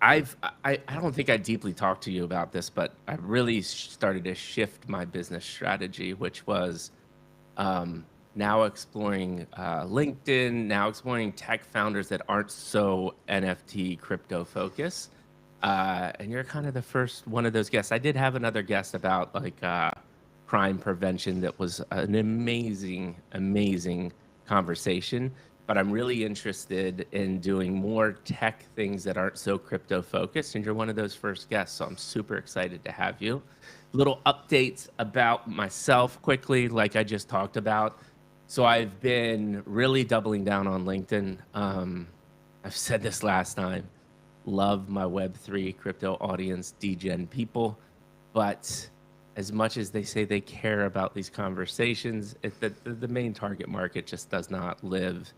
I don't think I deeply talked to you about this, but I really started to shift my business strategy, which was um, now exploring LinkedIn, now exploring tech founders that aren't so NFT crypto focused. And you're kind of the first one of those guests. I did have another guest about like crime prevention that was an amazing, amazing conversation. But I'm really interested in doing more tech things that aren't so crypto focused. And you're one of those first guests. So I'm super excited to have you. Little updates about myself quickly, like I just talked about. So I've been really doubling down on LinkedIn. I've said this last time. Love my Web3 crypto audience, DGen people. But as much as they say they care about these conversations, the main target market just does not live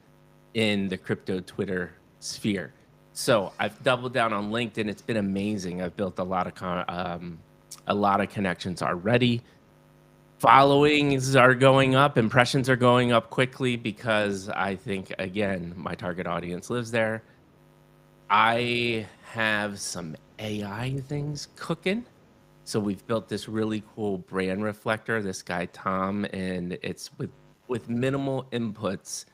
in the crypto Twitter sphere. So I've doubled down on LinkedIn. It's been amazing. I've built a lot of connections already. Followings are going up, impressions are going up quickly because I think, again, my target audience lives there. I have some AI things cooking. So we've built this really cool brand reflector, this guy Tom, and it's with minimal inputs,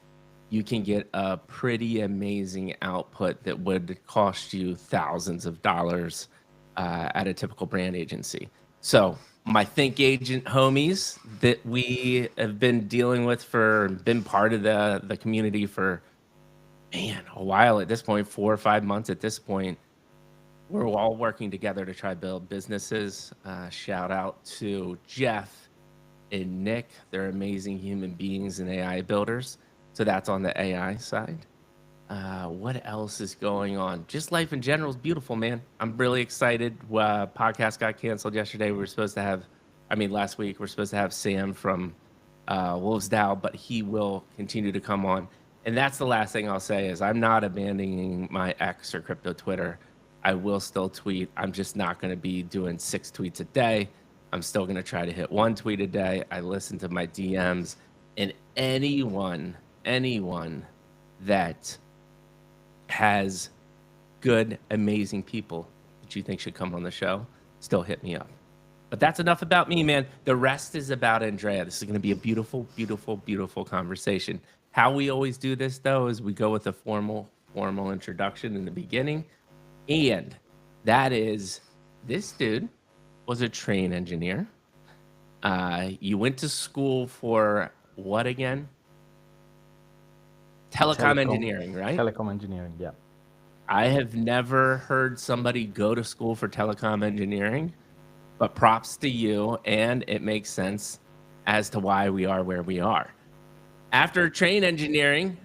you can get a pretty amazing output that would cost you thousands of dollars at a typical brand agency. So my Think Agent homies that we have been dealing with been part of the community for, man, a while at this point, 4 or 5 months at this point. We're all working together to try to build businesses. Shout out to Jeff and Nick. They're amazing human beings and AI builders. So that's on the AI side. What else is going on? Just life in general is beautiful, man. I'm really excited. Podcast got canceled yesterday. We were supposed to have, last week, we're supposed to have Sam from Wolves Dow, but he will continue to come on. And that's the last thing I'll say is I'm not abandoning my X or crypto Twitter. I will still tweet. I'm just not going to be doing 6 tweets a day. I'm still going to try to hit 1 tweet a day. I listen to my DMs, and anyone that has good, amazing people that you think should come on the show, still hit me up. But that's enough about me, man. The rest is about Andrea. This is going to be a beautiful, beautiful, beautiful conversation. How we always do this, though, is we go with a formal introduction in the beginning. And that is, this dude was a train engineer. You went to school for what again? Telecom engineering, right? Telecom engineering, yeah. I have never heard somebody go to school for telecom engineering, but props to you, and it makes sense as to why we are where we are. After train engineering,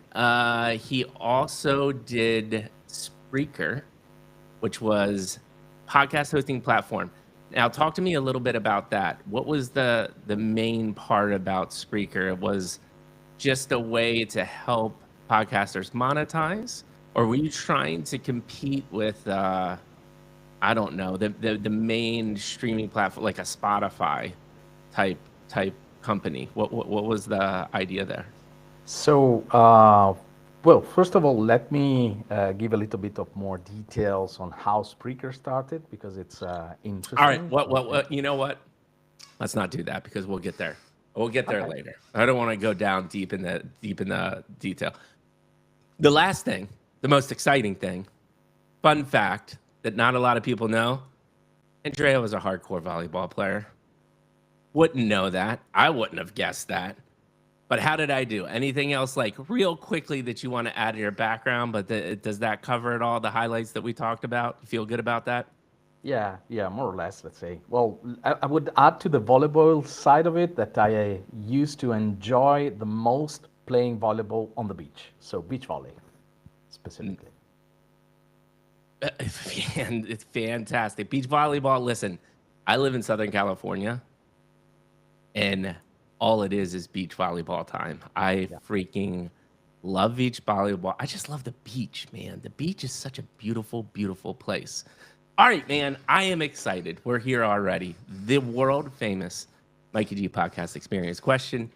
he also did Spreaker, which was podcast hosting platform. Now, talk to me a little bit about that. What was the main part about Spreaker? It was just a way to help podcasters monetize, or were you trying to compete with, I don't know, the main streaming platform, like a Spotify type company? What was the idea there? So, well, first of all, let me give a little bit of more details on how Spreaker started because it's interesting. All right. What? You know what? Let's not do that because we'll get there. We'll get there later. I don't want to go down deep in the detail. The last thing, the most exciting thing, fun fact that not a lot of people know, Andrea was a hardcore volleyball player. Wouldn't know that. I wouldn't have guessed that. But how did I do? Anything else, like real quickly, that you want to add to your background? But does that cover it all? The highlights that we talked about? You feel good about that? Yeah, more or less, let's say. Well, I would add to the volleyball side of it that I used to enjoy the most playing volleyball on the beach. So beach volley, specifically. And it's fantastic. Beach volleyball, listen, I live in Southern California, and all it is beach volleyball time. I freaking love beach volleyball. I just love the beach, man. The beach is such a beautiful, beautiful place. All right, man, I am excited. We're here already. The world famous Mikey G podcast experience question.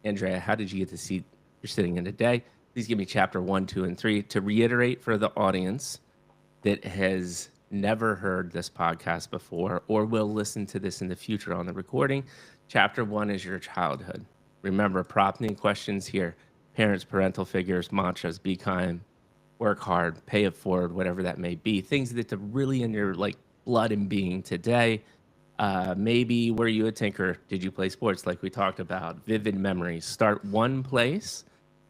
Andrea, how did you get the seat you're sitting in today? Please give me chapter 1, 2, and 3. To reiterate for the audience, that has never heard this podcast before or will listen to this in the future on the recording, chapter one is your childhood. Remember, prompting questions here: parents, parental figures, mantras, be kind, work hard, pay it forward, whatever that may be. Things that are really in your like blood and being today. Maybe were you a tinker? Did you play sports like we talked about? Vivid memories. Start one place,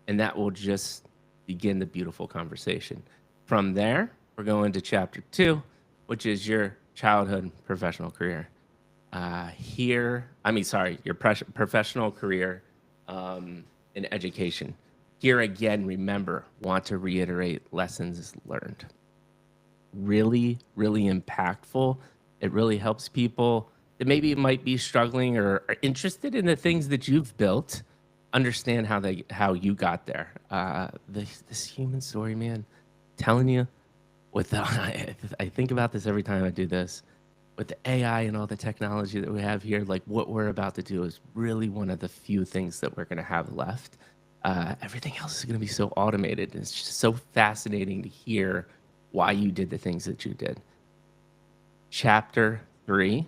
and that will just begin the beautiful conversation. From there, we're going to chapter two, which is your childhood professional career. Your professional career in education. Here again, remember, want to reiterate lessons learned. Really, really impactful. It really helps people that maybe might be struggling or are interested in the things that you've built understand how you got there. This human story, man, telling you with I think about this every time I do this with the AI and all the technology that we have here. Like what we're about to do is really one of the few things that we're going to have left. Everything else is going to be so automated. And it's just so fascinating to hear why you did the things that you did. Chapter 3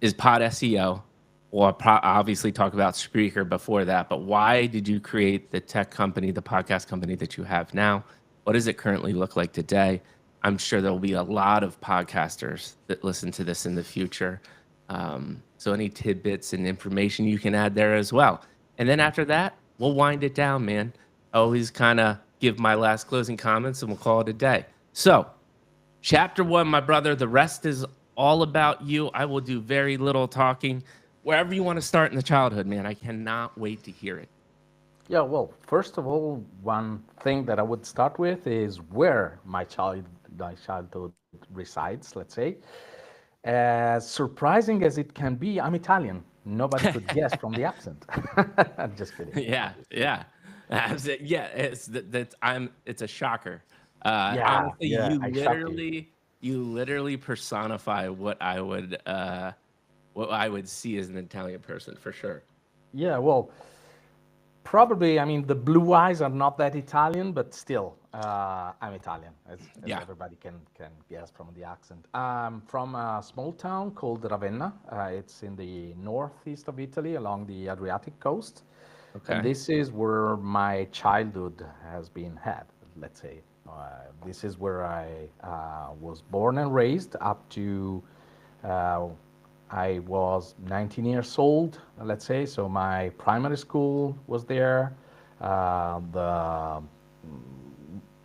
is PodSEO. Well, obviously talk about Spreaker before that, but why did you create the tech company, the podcast company that you have now? What does it currently look like today? I'm sure there'll be a lot of podcasters that listen to this in the future. So any tidbits and information you can add there as well. And then after that, we'll wind it down, man. I always kind of give my last closing comments and we'll call it a day. So chapter 1, my brother, the rest is all about you. I will do very little talking. Wherever you want to start in the childhood, man, I cannot wait to hear it. Yeah, well, first of all, one thing that I would start with is where my childhood resides, let's say. As surprising as it can be, I'm Italian. Nobody could guess from the accent. Just kidding. Yeah, yeah. Yeah, it's a shocker. Yeah, Honestly, yeah, I shocked you. you literally personify what I would see as an Italian person for sure. Yeah, well, probably, I mean, the blue eyes are not that Italian, but still, I'm Italian, as Yeah. everybody can guess from the accent. I'm from a small town called Ravenna. It's in the northeast of Italy along the Adriatic coast. And Okay. this is where my childhood has been had, let's say. This is where I was born and raised up to uh, I was 19 years old, let's say. So my primary school was there. The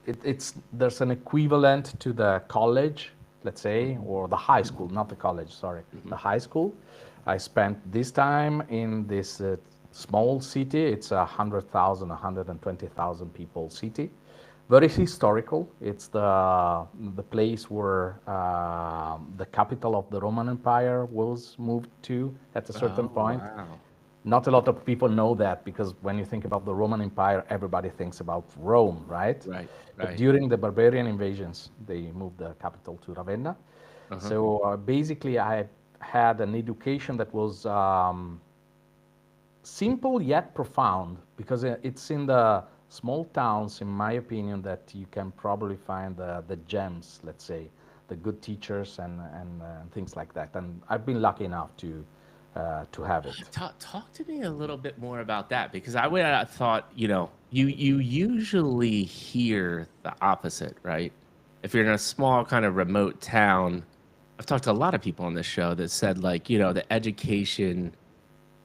it's there's an equivalent to the college, let's say, Mhm. or the high school, not the college. Sorry, Mhm. the high school. I spent this time in this small city. It's 100,000, 120,000 people city, very historical. It's the place where the capital of the Roman Empire was moved to at a certain Oh, point. wow. Not a lot of people know that because when you think about the Roman Empire, everybody thinks about Rome, right? Right, But right. during the barbarian invasions, they moved the capital to Ravenna. Uh-huh. So basically, I had an education that was simple yet profound because it's in the small towns, in my opinion, that you can probably find the gems, let's say, the good teachers and things like that. And I've been lucky enough to have it. Talk to me a little bit more about that because I would have thought, you usually hear the opposite, right? If you're in a small kind of remote town, I've talked to a lot of people on this show that said like, the education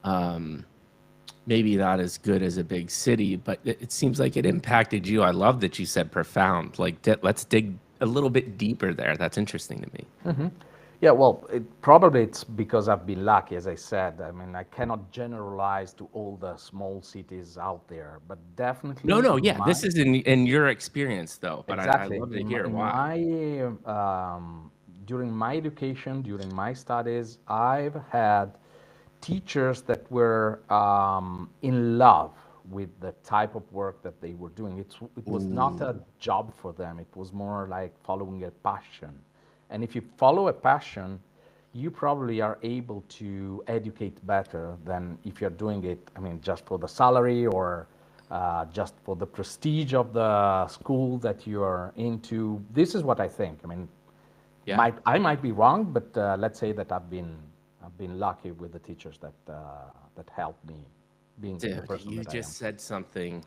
um maybe not as good as a big city, but it seems like it impacted you. I love that you said profound. Like let's dig a little bit deeper there. That's interesting to me. Yeah, well, probably it's because I've been lucky, as I said. I mean, I cannot generalize to all the small cities out there, but No, definitely no, in yeah, my this is in your experience though, but I exactly love to hear why. during my education, during my studies, I've had teachers that were in love with the type of work that they were doing. It was not a Ooh. job for them. It was more like following a passion. And if you follow a passion, you probably are able to educate better than if you're doing it, I mean, just for the salary or just for the prestige of the school that you are into. This is what I think. I mean, Yeah. I might be wrong, but let's say that I've been lucky with the teachers that helped me being the Dude, person you that I am. just said something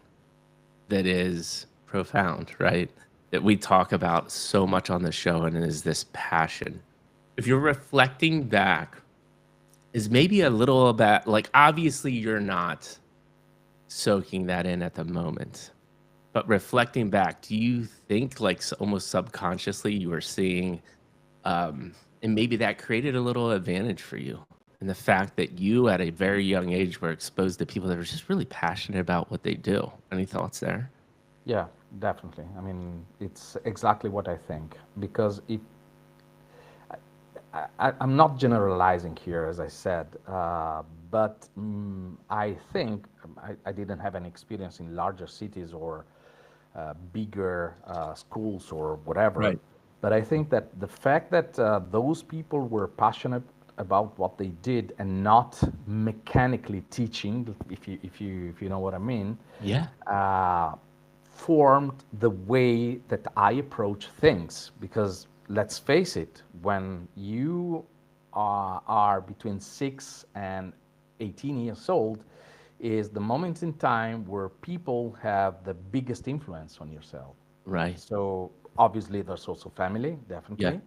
that is profound, right? That we talk about so much on the show, and it is this passion. If you're reflecting back, is maybe a little about like obviously you're not soaking that in at the moment, but reflecting back, do you think like almost subconsciously you were seeing, and maybe that created a little advantage for you? And the fact that you at a very young age were exposed to people that were just really passionate about what they do. Any thoughts there? Yeah, definitely. I mean, it's exactly what I think because if I'm not generalizing here, as I said, but I think I didn't have any experience in larger cities or bigger schools or whatever. Right. But I think that the fact that those people were passionate about what they did and not mechanically teaching, if you know what I mean, Yeah. uh, formed the way that I approach things. Because let's face it, when you are between 6 and 18 years old, is the moment in time where people have the biggest influence on yourself. Right. So obviously there's also family, Yeah. definitely,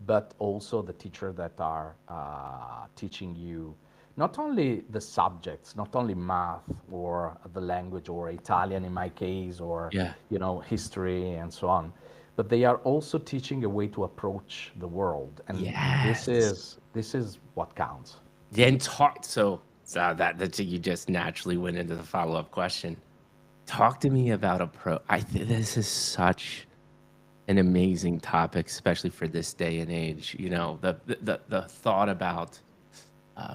but also the teacher that are teaching you not only the subjects, not only math or the language or Italian in my case, or Yeah. history and so on, but they are also teaching a way to approach the world, and Yes. this is what counts. Then talk. So that you just naturally went into the follow up question. Talk to me about a pro. I think this is such an amazing topic, especially for this day and age. You know, the thought about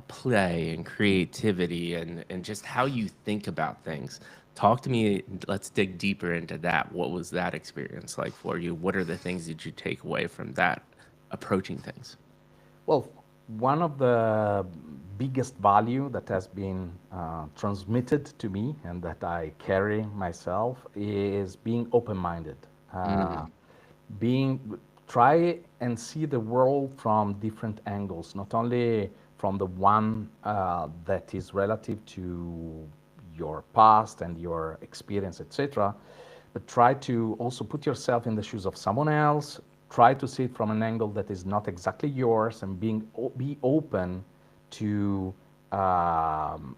play and creativity and just how you think about things. Talk to me. Let's dig deeper into that. What was that experience like for you? What are the things that you take away from that approaching things? Well, one of the biggest value that has been transmitted to me and that I carry myself is being open-minded. Mm, Being try and see the world from different angles, not only from the one that is relative to your past and your experience, etc., but try to also put yourself in the shoes of someone else. Try to see it from an angle that is not exactly yours, and be open to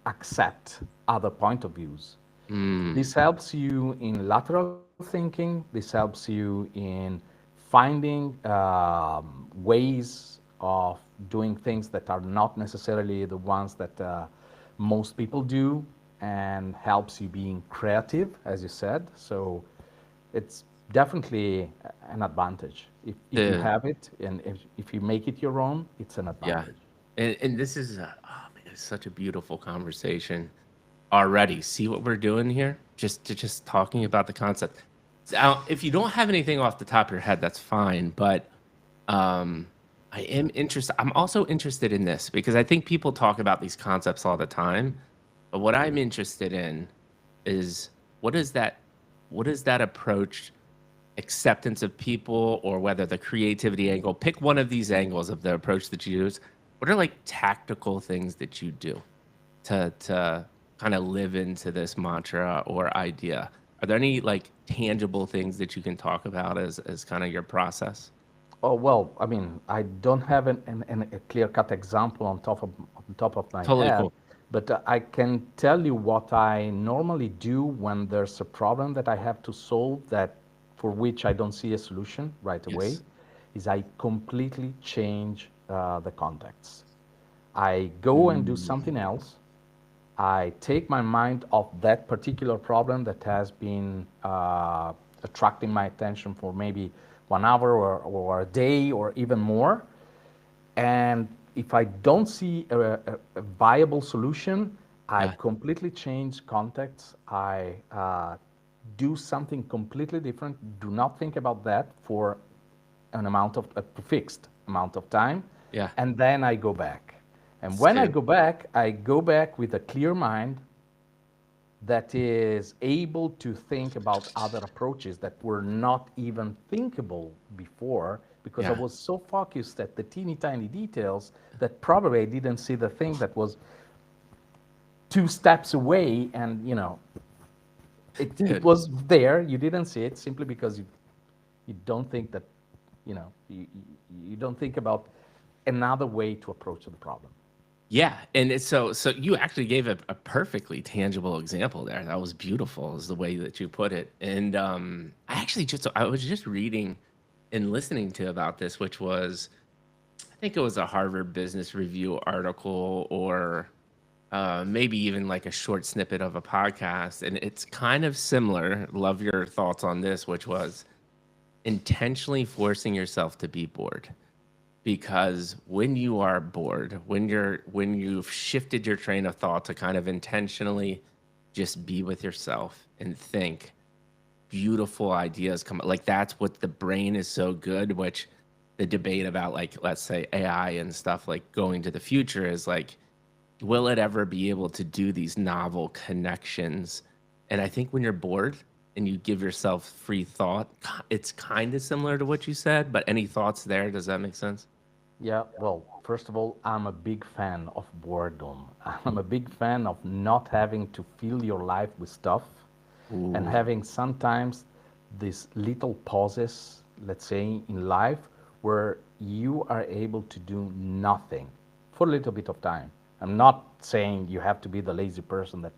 accept other point of views. mm, This helps you in lateral thinking. This helps you in finding ways of doing things that are not necessarily the ones that most people do, and helps you being creative, as you said. So it's definitely an advantage. If you the have it, and if you make it your own, it's an Yeah. advantage. And this is oh man, it's such a beautiful conversation already. See what we're doing here? Just talking about the concept. Now, if you don't have anything off the top of your head, that's fine. But um, I am interested. I'm also interested in this because I think people talk about these concepts all the time. But what I'm interested in is what is that what is that approach acceptance of people or whether the creativity angle, pick one of these angles of the approach that you use. What are like tactical things that you do to kind of live into this mantra or idea? Are there any like tangible things that you can talk about as kind of your process? Oh, well, I mean, I don't have a clear-cut example on top of my Totally head, cool. but I can tell you what I normally do when there's a problem that I have to solve that for which I don't see a solution right away, Yes. is I completely change the context. I go and do something Mm, else. I take my mind off that particular problem that has been attracting my attention for maybe 1 hour or a day or even more. And if I don't see a viable solution, I yeah. completely change context. I do something completely different. Do not think about that for an amount of a fixed amount of time, Yeah. and then I go back. And when Dude. I go back with a clear mind, that is able to think about other approaches that were not even thinkable before because I Yeah. was so focused at the teeny tiny details that probably I didn't see the thing that was two steps away, and it Dude. was there. You didn't see it simply because you don't think that you don't think about another way to approach the problem. Yeah, and it's so you actually gave a perfectly tangible example there. That was beautiful, is the way that you put it. And I was just reading and listening to about this, which was I think it was a Harvard Business Review article or maybe even like a short snippet of a podcast, and it's kind of similar. Love your thoughts on this, which was intentionally forcing yourself to be bored, because when you are bored, when you've shifted your train of thought to kind of intentionally just be with yourself and think, beautiful ideas come, like that's what the brain is so good. Which the debate about, like, let's say AI and stuff, like going to the future, is like, will it ever be able to do these novel connections? And I think when you're bored and you give yourself free thought, it's kind of similar to what you said. But any thoughts there? Does that make sense? Yeah, well, first of all, I'm a big fan of boredom. I'm a big fan of not having to fill your life with stuff and Ooh, having sometimes these little pauses, let's say, in life where you are able to do nothing for a little bit of time. I'm not saying you have to be the lazy person that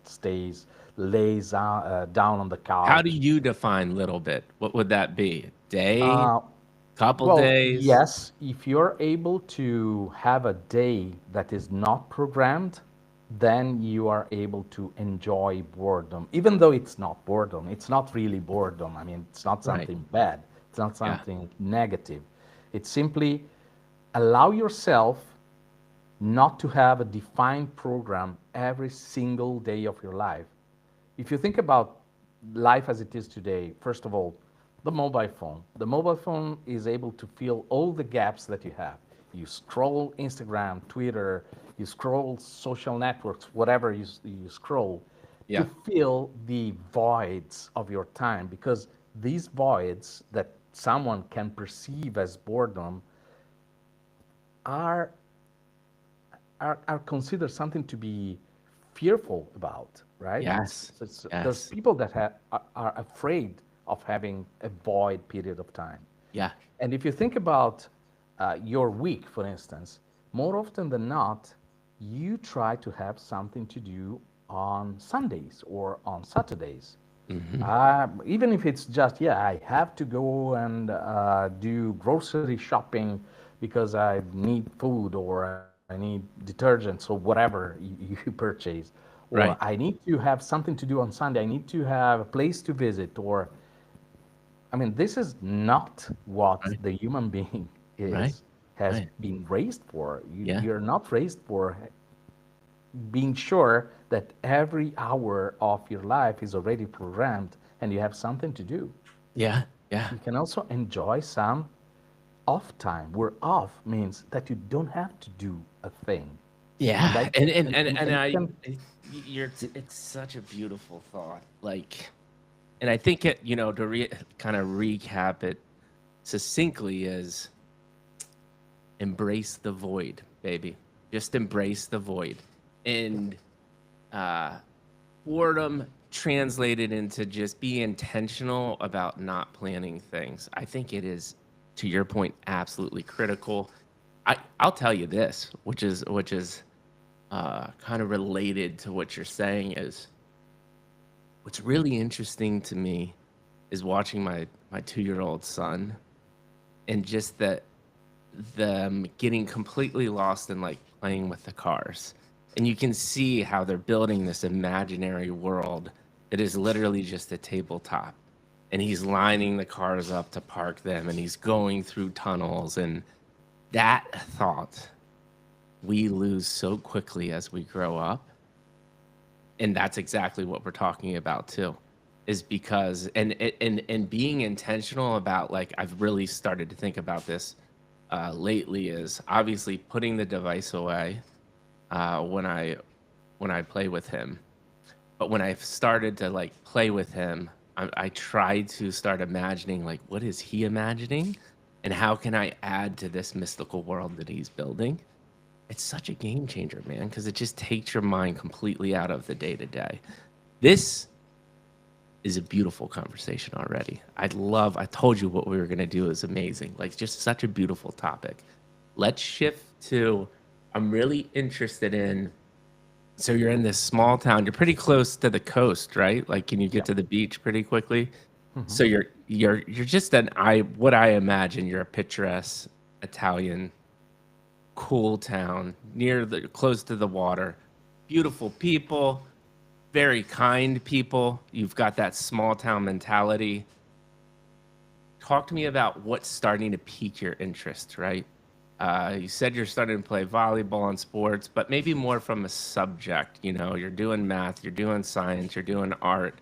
lays down on the how do couch. you define little bit? What would that be? Day? Uh, Couple Well, days? yes, if you're able to have a day that is not programmed, then you are able to enjoy boredom. Even though it's not boredom, it's not really boredom. I mean, it's not Right. something bad, it's not Yeah. something negative. It's simply allow yourself not to have a defined program every single day of your life. If you think about life as it is today, first of all, the mobile phone is able to fill all the gaps that you have. You scroll Instagram, Twitter, you scroll social networks, whatever you scroll, to Yeah. fill the voids of your time, because these voids that someone can perceive as boredom are are considered something to be fearful about, right? Yes. There's Yes. people that are afraid of having a void period of time. Yeah. And if you think about your week, for instance, more often than not, you try to have something to do on Sundays or on Saturdays. Hmm. Even if it's just, yeah, I have to go and do grocery shopping because I need food or I need detergents or whatever you purchase, or I Right. need to have something to do on Sunday, I need to have a place to visit, or I mean, this is not what Right. the human being Right. is has Right. been raised for. Yeah. You're not raised for being sure that every hour of your life is already programmed and you have something to do. Yeah. Yeah. You can also enjoy some off time, where off means that you don't have to do a thing. And Yeah. that And and you can it's such a beautiful thought. Like, and I think it, to kind of recap it succinctly, is embrace the void, baby. Just embrace the void. And uh, boredom translated into just be intentional about not planning things. I think it is, to your point, absolutely critical. I'll tell you this, which is kind of related to what you're saying, is what's really interesting to me is watching my 2-year-old son, and just them getting completely lost in, like, playing with the cars. And you can see how they're building this imaginary world that is literally just a tabletop. And he's lining the cars up to park them, and he's going through tunnels. And that thought we lose so quickly as we grow up. And that's exactly what we're talking about too, is because and being intentional about, like, I've really started to think about this lately, is obviously putting the device away when I play with him. But when I started to like play with him, I tried to start imagining like, what is he imagining? And how can I add to this mystical world that he's building? It's such a game changer, man, because it just takes your mind completely out of the day to day. This is a beautiful conversation already. I told you what we were going to do is amazing. Like, just such a beautiful topic. Let's shift to, I'm really interested in, so you're in this small town. You're pretty close to the coast, right? Like, can you get Yeah. to the beach pretty quickly? Hmm. So you're just what I imagine, you're a picturesque Italian cool town close to the water. Beautiful people, very kind people. You've got that small town mentality. Talk to me about what's starting to pique your interest, right? You said you're starting to play volleyball and sports, but maybe more from a subject. You know, you're doing math, you're doing science, you're doing art.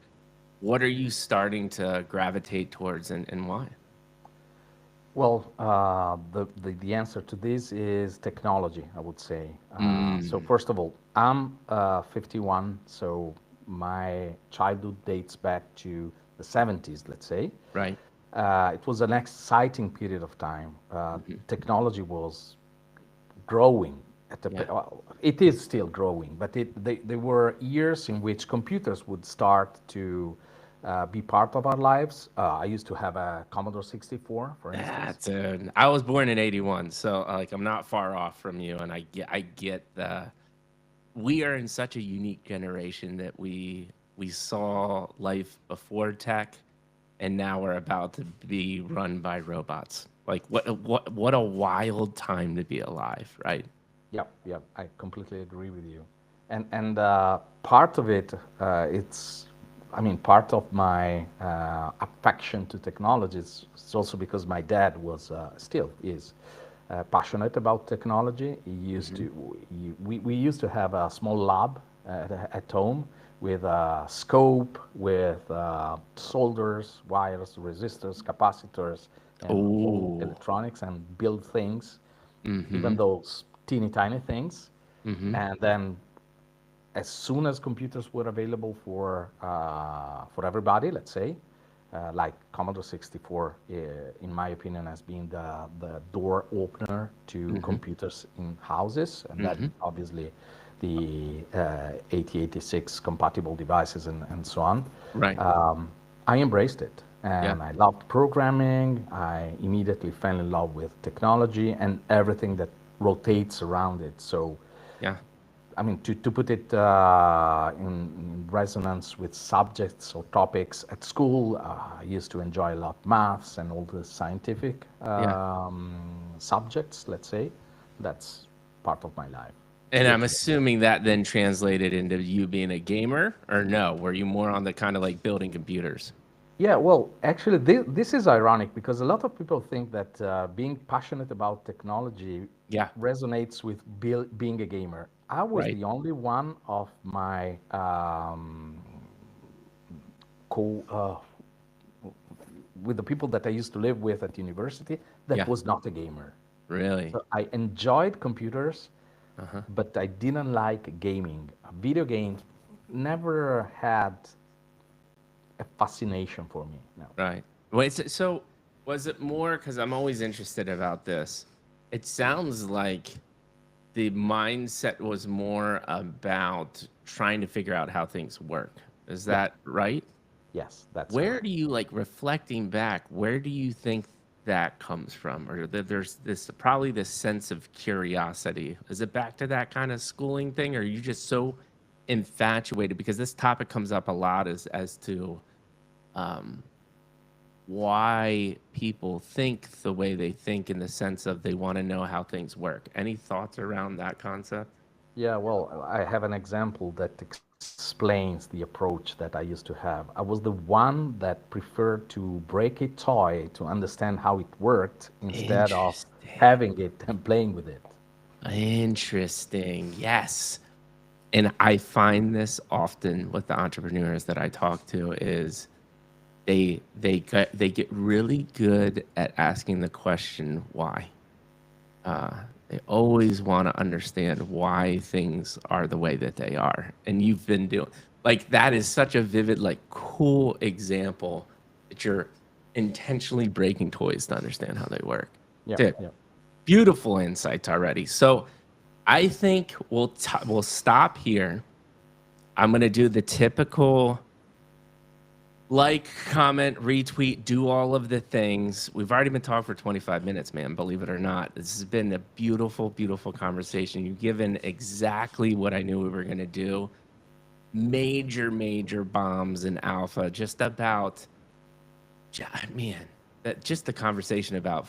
What are you starting to gravitate towards, and why? Well, the answer to this is technology, I would say. So Mm, first of all, I'm 51, so my childhood dates back to the 70s, let's say. right. It was an exciting period of time. Hmm. Technology was growing Yeah. it is still growing, but there were years in which computers would start to be part of our lives. I used to have a Commodore 64, for instance. That's I was born in 81, so like I'm not far off from you, and I get the we are in such a unique generation that we saw life before tech, and now we're about to be run by robots. Like what a wild time to be alive, right? Yep, yep, I completely agree with you. And part of it, I mean, part of my affection to technology is it's also because my dad was, still is, passionate about technology. He used Hmm. to, we used to have a small lab at home with a scope, with solders, wires, resistors, capacitors, and all Oh. electronics, and build things, even Hmm. those teeny tiny things. Hmm. And then, as soon as computers were available for everybody, let's say, like Commodore 64, in my opinion, has been the door opener to Hmm. computers in houses, and then Hmm. obviously the 8086 compatible devices and so on. Right. Um, I embraced it, Yeah. and I loved programming. I immediately fell in love with technology and everything that rotates around it. So, Yeah. I mean, to put it in resonance with subjects or topics at school, I used to enjoy a lot maths and all the scientific Yeah. subjects, let's say. That's part of my life, And I'm literally. assuming that then translated into you being a gamer, or no? Were you more on the kind of like building computers? Yeah, well, actually, this is ironic because a lot of people think that being passionate about technology Yeah. resonates with being a gamer. I was Right. the only one of my co with the people that I used to live with at university that Yeah. was not a gamer. Really. So I enjoyed computers, Uh-huh. but I didn't like gaming. Video games never had a fascination for me. No. Right. Wait, so was it more because I'm always interested about this? It sounds like the mindset was more about trying to figure out how things work. Is Yeah. that right? Yes, that's Where correct. do you like reflecting back? Where do you think that comes from? Or that there's this probably this sense of curiosity. Is it back to that kind of schooling thing? Or are you just so infatuated? Because this topic comes up a lot as to um, why people think the way they think in the sense of they want to know how things work. Any thoughts around that concept? Yeah, well, I have an example that explains the approach that I used to have. I was the one that preferred to break a toy to understand how it worked instead of Interesting. having it and playing with it. Interesting. Yes. And I find this often with the entrepreneurs that I talk to is they get really good at asking the question why. They always want to understand why things are the way that they are. And you've been doing. Like that is such a vivid, like cool example that you're intentionally breaking toys to understand how they work. Yeah, Dude, yeah. beautiful insights already. So I think we'll stop here. I'm gonna do the typical like, comment, retweet, do all of the things. We've already been talking for 25 minutes, man, believe it or not. This has been a beautiful, beautiful conversation. You've given exactly what I knew we were going to do. Major, major bombs in alpha, just about, man, that just the conversation about,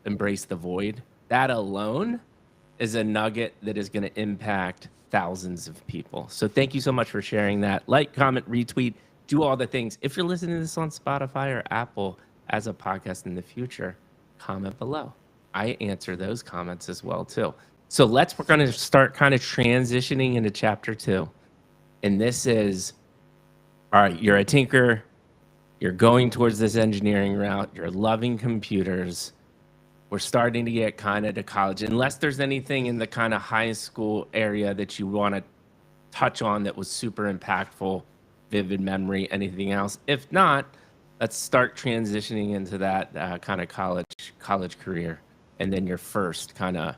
embrace the void. That alone is a nugget that is going to impact thousands of people. So thank you so much for sharing that. Like, comment, retweet, do all the things. If you're listening to this on Spotify or Apple as a podcast in the future, comment below. I answer those comments as well too. So we're going to start kind of transitioning into chapter 2. And this is, all right, you're a tinker, you're going towards this engineering route, you're loving computers. We're starting to get kind of to college, unless there's anything in the kind of high school area that you want to touch on that was super impactful, vivid memory, anything else. If not, let's start transitioning into that kind of college career, and then your first kind of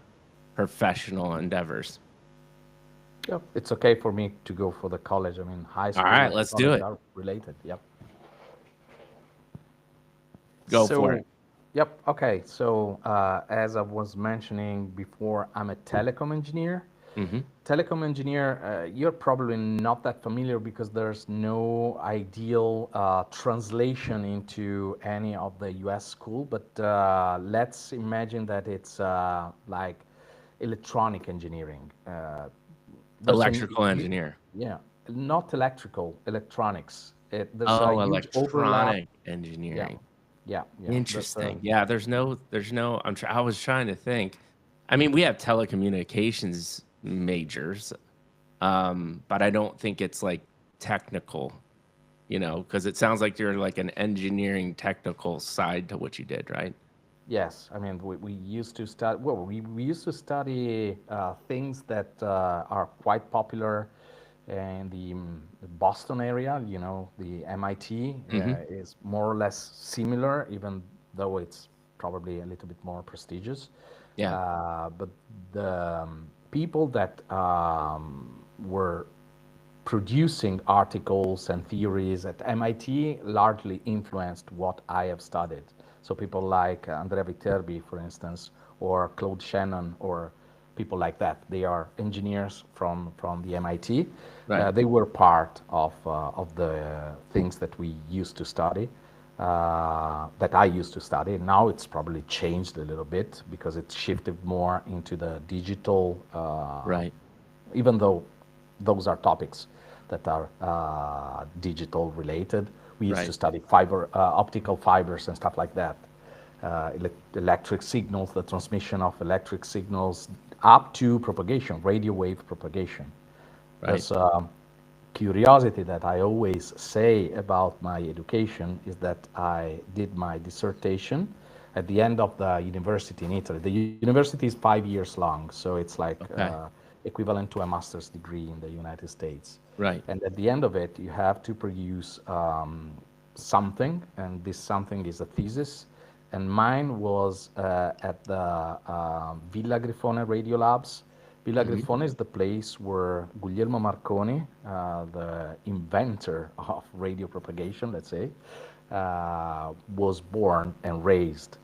professional endeavors. Yep. It's okay for me to go for the college. I mean, high All school right, and let's do college it. are related. Yep. Go for it. Yep. Okay. So, as I was mentioning before, I'm a telecom engineer. Mm-hmm. Telecom engineer, you're probably not that familiar because there's no ideal translation into any of the US school, but let's imagine that it's like electronic engineering. There's a Electrical engineer. yeah, not electrical, electronics. There's a Oh, huge overlap. electronic Yeah, engineering. yeah, yeah. Interesting. Yeah, there's no, I was trying to think. I mean, we have telecommunications majors, but I don't think it's like technical, because it sounds like you're like an engineering technical side to what you did, right? Yes, I mean we used to study. Well, we used to study things that are quite popular in the Boston area. You know, the MIT Mm-hmm. is more or less similar, even though it's probably a little bit more prestigious. Yeah. But the people that were producing articles and theories at MIT largely influenced what I have studied. So people like Andrea Viterbi, for instance, or Claude Shannon, or people like that. They are engineers from the MIT. Right. They were part of the things that we used to study, that I used to study. Now it's probably changed a little bit because it's shifted more into the digital, Right. even though those are topics that are digital related. We used to Right. study optical fibers and stuff like that. Electric signals, the transmission of electric signals up to propagation, radio wave propagation. Right. There's a curiosity that I always say about my education is that I did my dissertation at the end of the university in Italy. The university is 5 years long, so it's like Okay. equivalent to a master's degree in the United States. Right. And at the end of it, you have to produce something, and this something is a thesis. And mine was at the Villa Grifone Radio Labs. Villa Mm-hmm. Grifone is the place where Guglielmo Marconi, the inventor of radio propagation, let's say, was born and raised.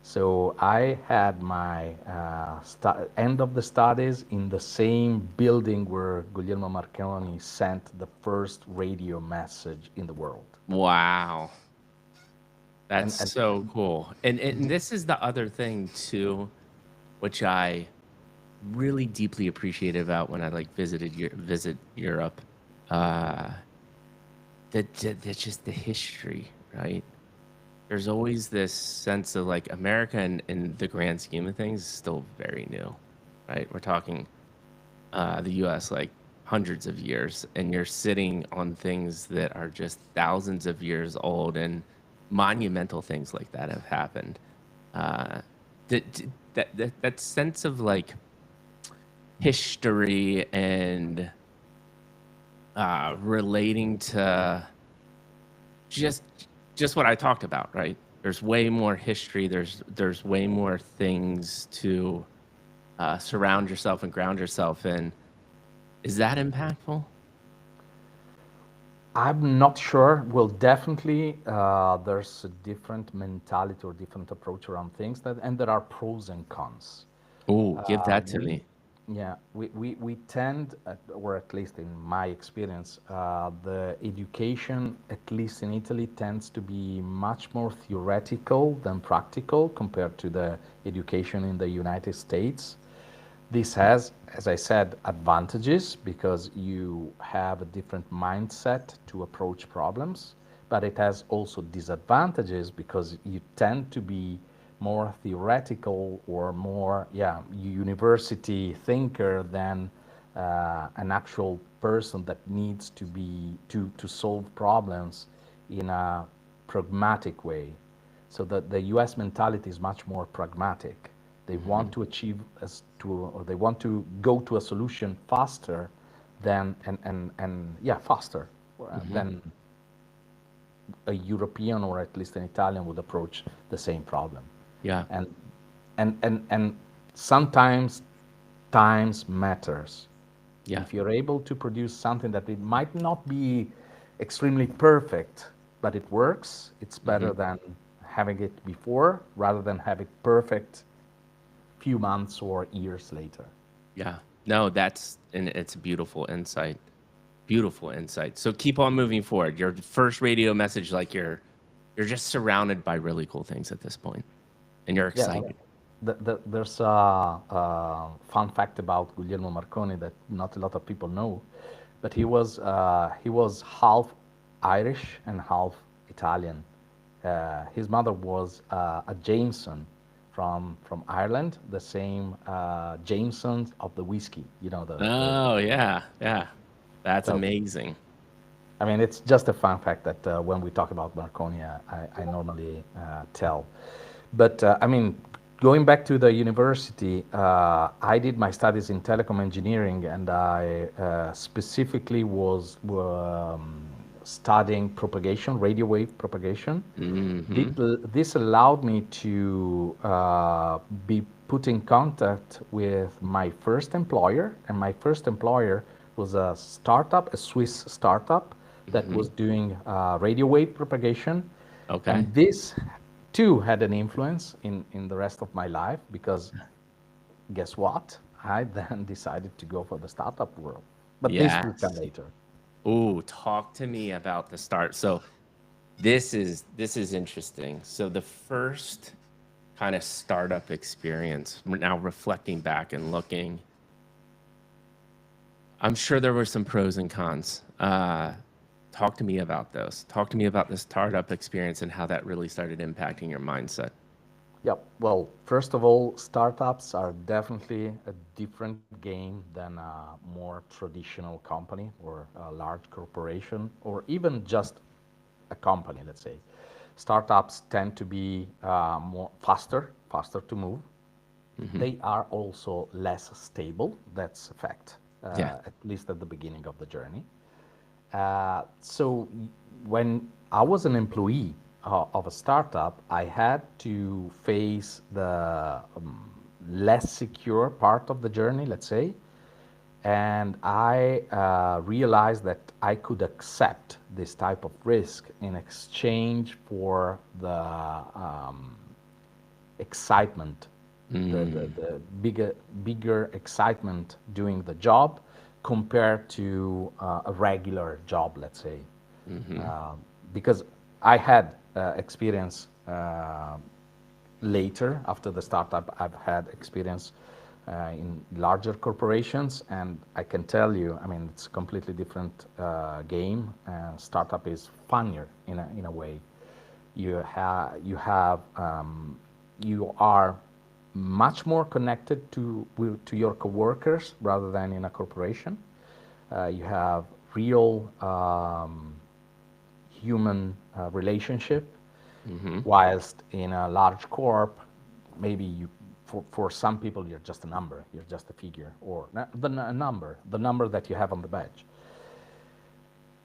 So I had my end of the studies in the same building where Guglielmo Marconi sent the first radio message in the world. Wow. That's And so cool. And this is the other thing too, which I really deeply appreciate about when I like visit Europe. Uh that's just the history, right? There's always this sense of like America in the grand scheme of things is still very new, right? We're talking the US like hundreds of years, and you're sitting on things that are just thousands of years old, and monumental things like that have happened. Uh, that sense of like history and relating to just just what I talked about, right? There's way more history. There's way more things to surround yourself and ground yourself in. Is that impactful? I'm not sure. Well, definitely, there's a different mentality or different approach around things that, and there are pros and cons. Oh, give that to We, me. yeah, we tend, or at least in my experience, the education, at least in Italy, tends to be much more theoretical than practical compared to the education in the United States. This has, as I said, advantages because you have a different mindset to approach problems, but it has also disadvantages because you tend to be more theoretical or more, yeah, university thinker than an actual person that needs to be to solve problems in a pragmatic way. So the U.S. mentality is much more pragmatic. They Hmm. want to achieve or they want to go to a solution faster than and yeah faster Hmm. than a European or at least an Italian would approach the same problem. Yeah. And and sometimes times matters. Yeah. If you're able to produce something that it might not be extremely perfect, but it works, it's Hmm. better than having it before rather than have it perfect few months or years later. Yeah. No, that's and it's a beautiful insight. Beautiful insight. So keep on moving forward. Your first radio message, like you're just surrounded by really cool things at this point, and you're Yeah, I mean, excited. there's a fun fact about Guglielmo Marconi that not a lot of people know, but he was half Irish and half Italian. His mother was a Jameson from Ireland, the same Jameson of the whiskey. You know the Oh yeah, yeah. That's so amazing. I mean, it's just a fun fact that when we talk about Marconi, I normally tell. But I mean, going back to the university, I did my studies in telecom engineering, and I specifically was studying propagation, radio wave propagation. Hmm. This allowed me to be put in contact with my first employer, and my first employer was a startup, a Swiss startup that Hmm. was doing radio wave propagation. Okay. And this too had an influence in the rest of my life because guess what? I then decided to go for the startup world. But this will come Yes. later. Ooh, talk to me about the start. So this is interesting. So the first kind of startup experience, now reflecting back and looking, I'm sure there were some pros and cons. Talk to me about those. Talk to me about the startup experience and how that really started impacting your mindset. Yep. Well, first of all, startups are definitely a different game than a more traditional company or a large corporation or even just a company, let's say. Startups tend to be more faster to move. Hmm. They are also less stable. That's a fact, Yeah. at least at the beginning of the journey. So when I was an employee of a startup, I had to face the less secure part of the journey, let's say, and I realized that I could accept this type of risk in exchange for the excitement, Mm. the bigger excitement doing the job compared to a regular job, let's say. Hmm. Because I had experience later after the startup, I've had experience in larger corporations, and I can tell you, I mean, it's a completely different game. Startup is funnier in a way. You are much more connected to your coworkers rather than in a corporation. You have real human relationship, Hmm. whilst in a large corp, maybe for some people you're just a number, you're just a figure, or the number that you have on the badge.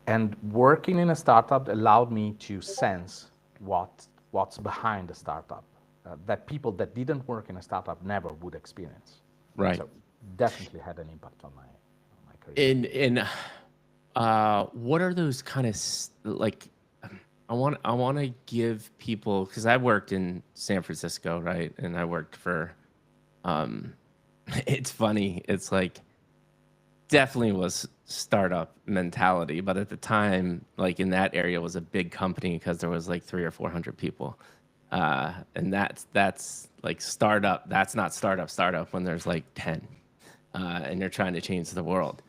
And working in a startup allowed me to sense what's behind a startup that people that didn't work in a startup never would experience. Right. So definitely had an impact on my career. And what are those kind of like? I want to give people, because I worked in San Francisco, right? And I worked for. Um, it's funny. It's like definitely was startup mentality, but at the time, like in that area, was a big company because there was like 300 or 400 people, and that's like startup. That's not startup when there's like 10, and you're trying to change the world.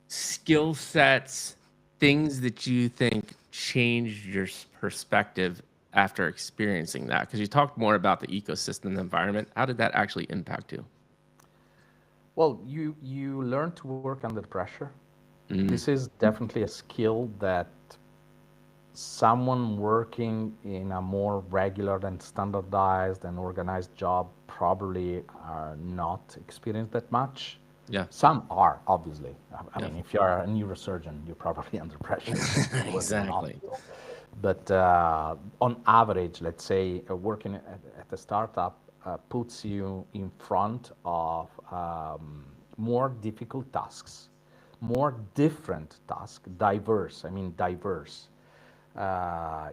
Skill sets, things that you think changed your perspective after experiencing that, because you talked more about the ecosystem and the environment. How did that actually impact you? Well, you learn to work under pressure. Mm, This is definitely a skill that someone working in a more regular and standardized and organized job probably are not experienced that much. yeah, Some are, obviously. I yeah. mean, if you're a neurosurgeon, you're probably under pressure working in a Exactly. hospital. But on average, let's say working at a startup puts you in front of more difficult tasks, more different tasks, diverse. I mean, diverse.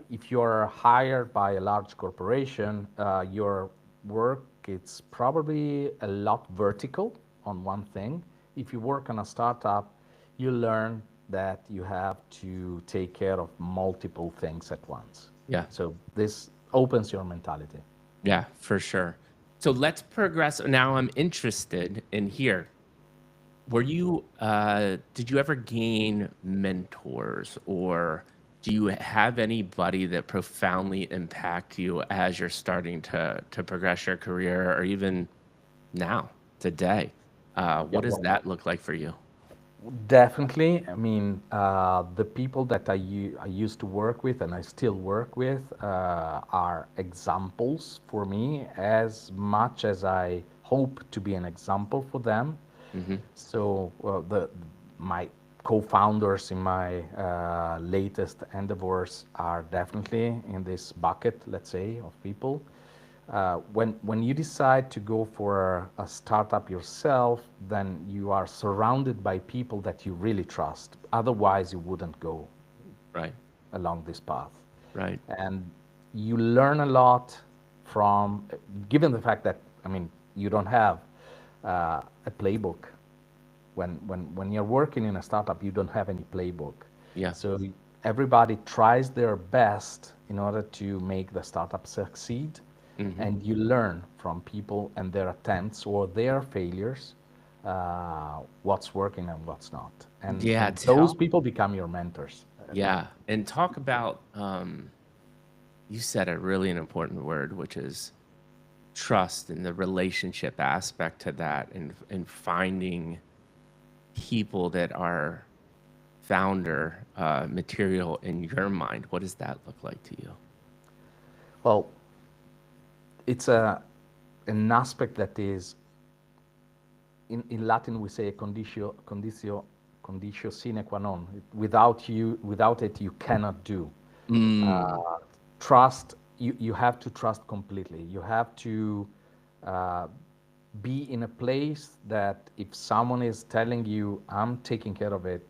If you're hired by a large corporation, your work it's probably a lot vertical on one thing. If you work on a startup, you learn that you have to take care of multiple things at once. Yeah. So this opens your mentality. Yeah, for sure. So let's progress. Now I'm interested in here. Did you ever gain mentors, or do you have anybody that profoundly impact you as you're starting to progress your career, or even now, today? Yeah, What does well, that look like for you? definitely. I mean, the people that I used to work with and I still work with are examples for me as much as I hope to be an example for them. Hmm. So my co-founders in my latest endeavors are definitely in this bucket, let's say, of people. When you decide to go for a startup yourself, then you are surrounded by people that you really trust. Otherwise, you wouldn't go Right, along this path. right. And you learn a lot from, given the fact that, I mean, you don't have a playbook. When you're working in a startup, you don't have any playbook. Yeah. So everybody tries their best in order to make the startup succeed, Hmm. and you learn from people and their attempts or their failures, what's working and what's not. Yeah. And those Tell. people become your mentors at the Yeah, end. and talk about. You said a really an important word, which is trust and the relationship aspect to that, and finding people that are founder material in your mind. What does that look like to you? Well, it's an aspect that is in Latin we say conditio sine qua non. Without it, you cannot do. Mm, Uh, trust, you have to trust completely. You have to uh, be in a place that if someone is telling you, I'm taking care of it,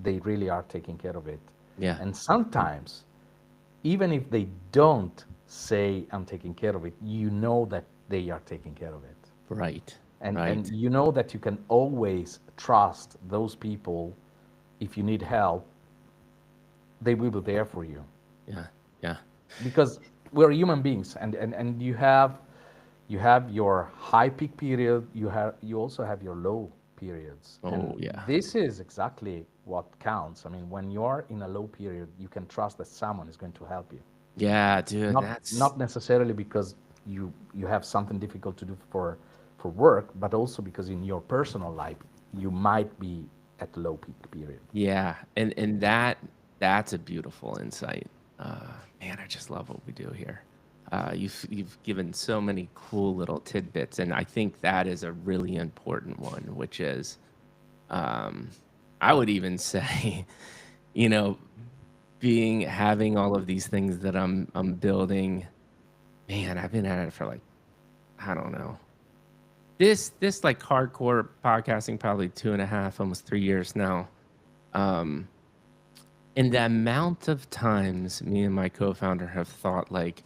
they really are taking care of it. yeah, And sometimes, even if they don't say, I'm taking care of it, you know that they are taking care of it. right, And right. you know that you can always trust those people. If you need help, they will be there for you Yeah, yeah. because we're human beings, and you have your high peak period, you also have your low periods, and Oh, yeah. this is exactly what counts. I mean, when you're in a low period, you can trust that someone is going to help you, Yeah, dude, not necessarily because you have something difficult to do for work, but also because in your personal life you might be at low peak period. yeah, and that's a beautiful insight. Man, I just love what we do here. You've given so many cool little tidbits, and I think that is a really important one, which is, um, I would even say, you know, being having all of these things that I'm building. Man, I've been at it for like, I don't know. This like hardcore podcasting probably 2.5, almost 3 years now. Um, and the amount of times me and my co-founder have thought like,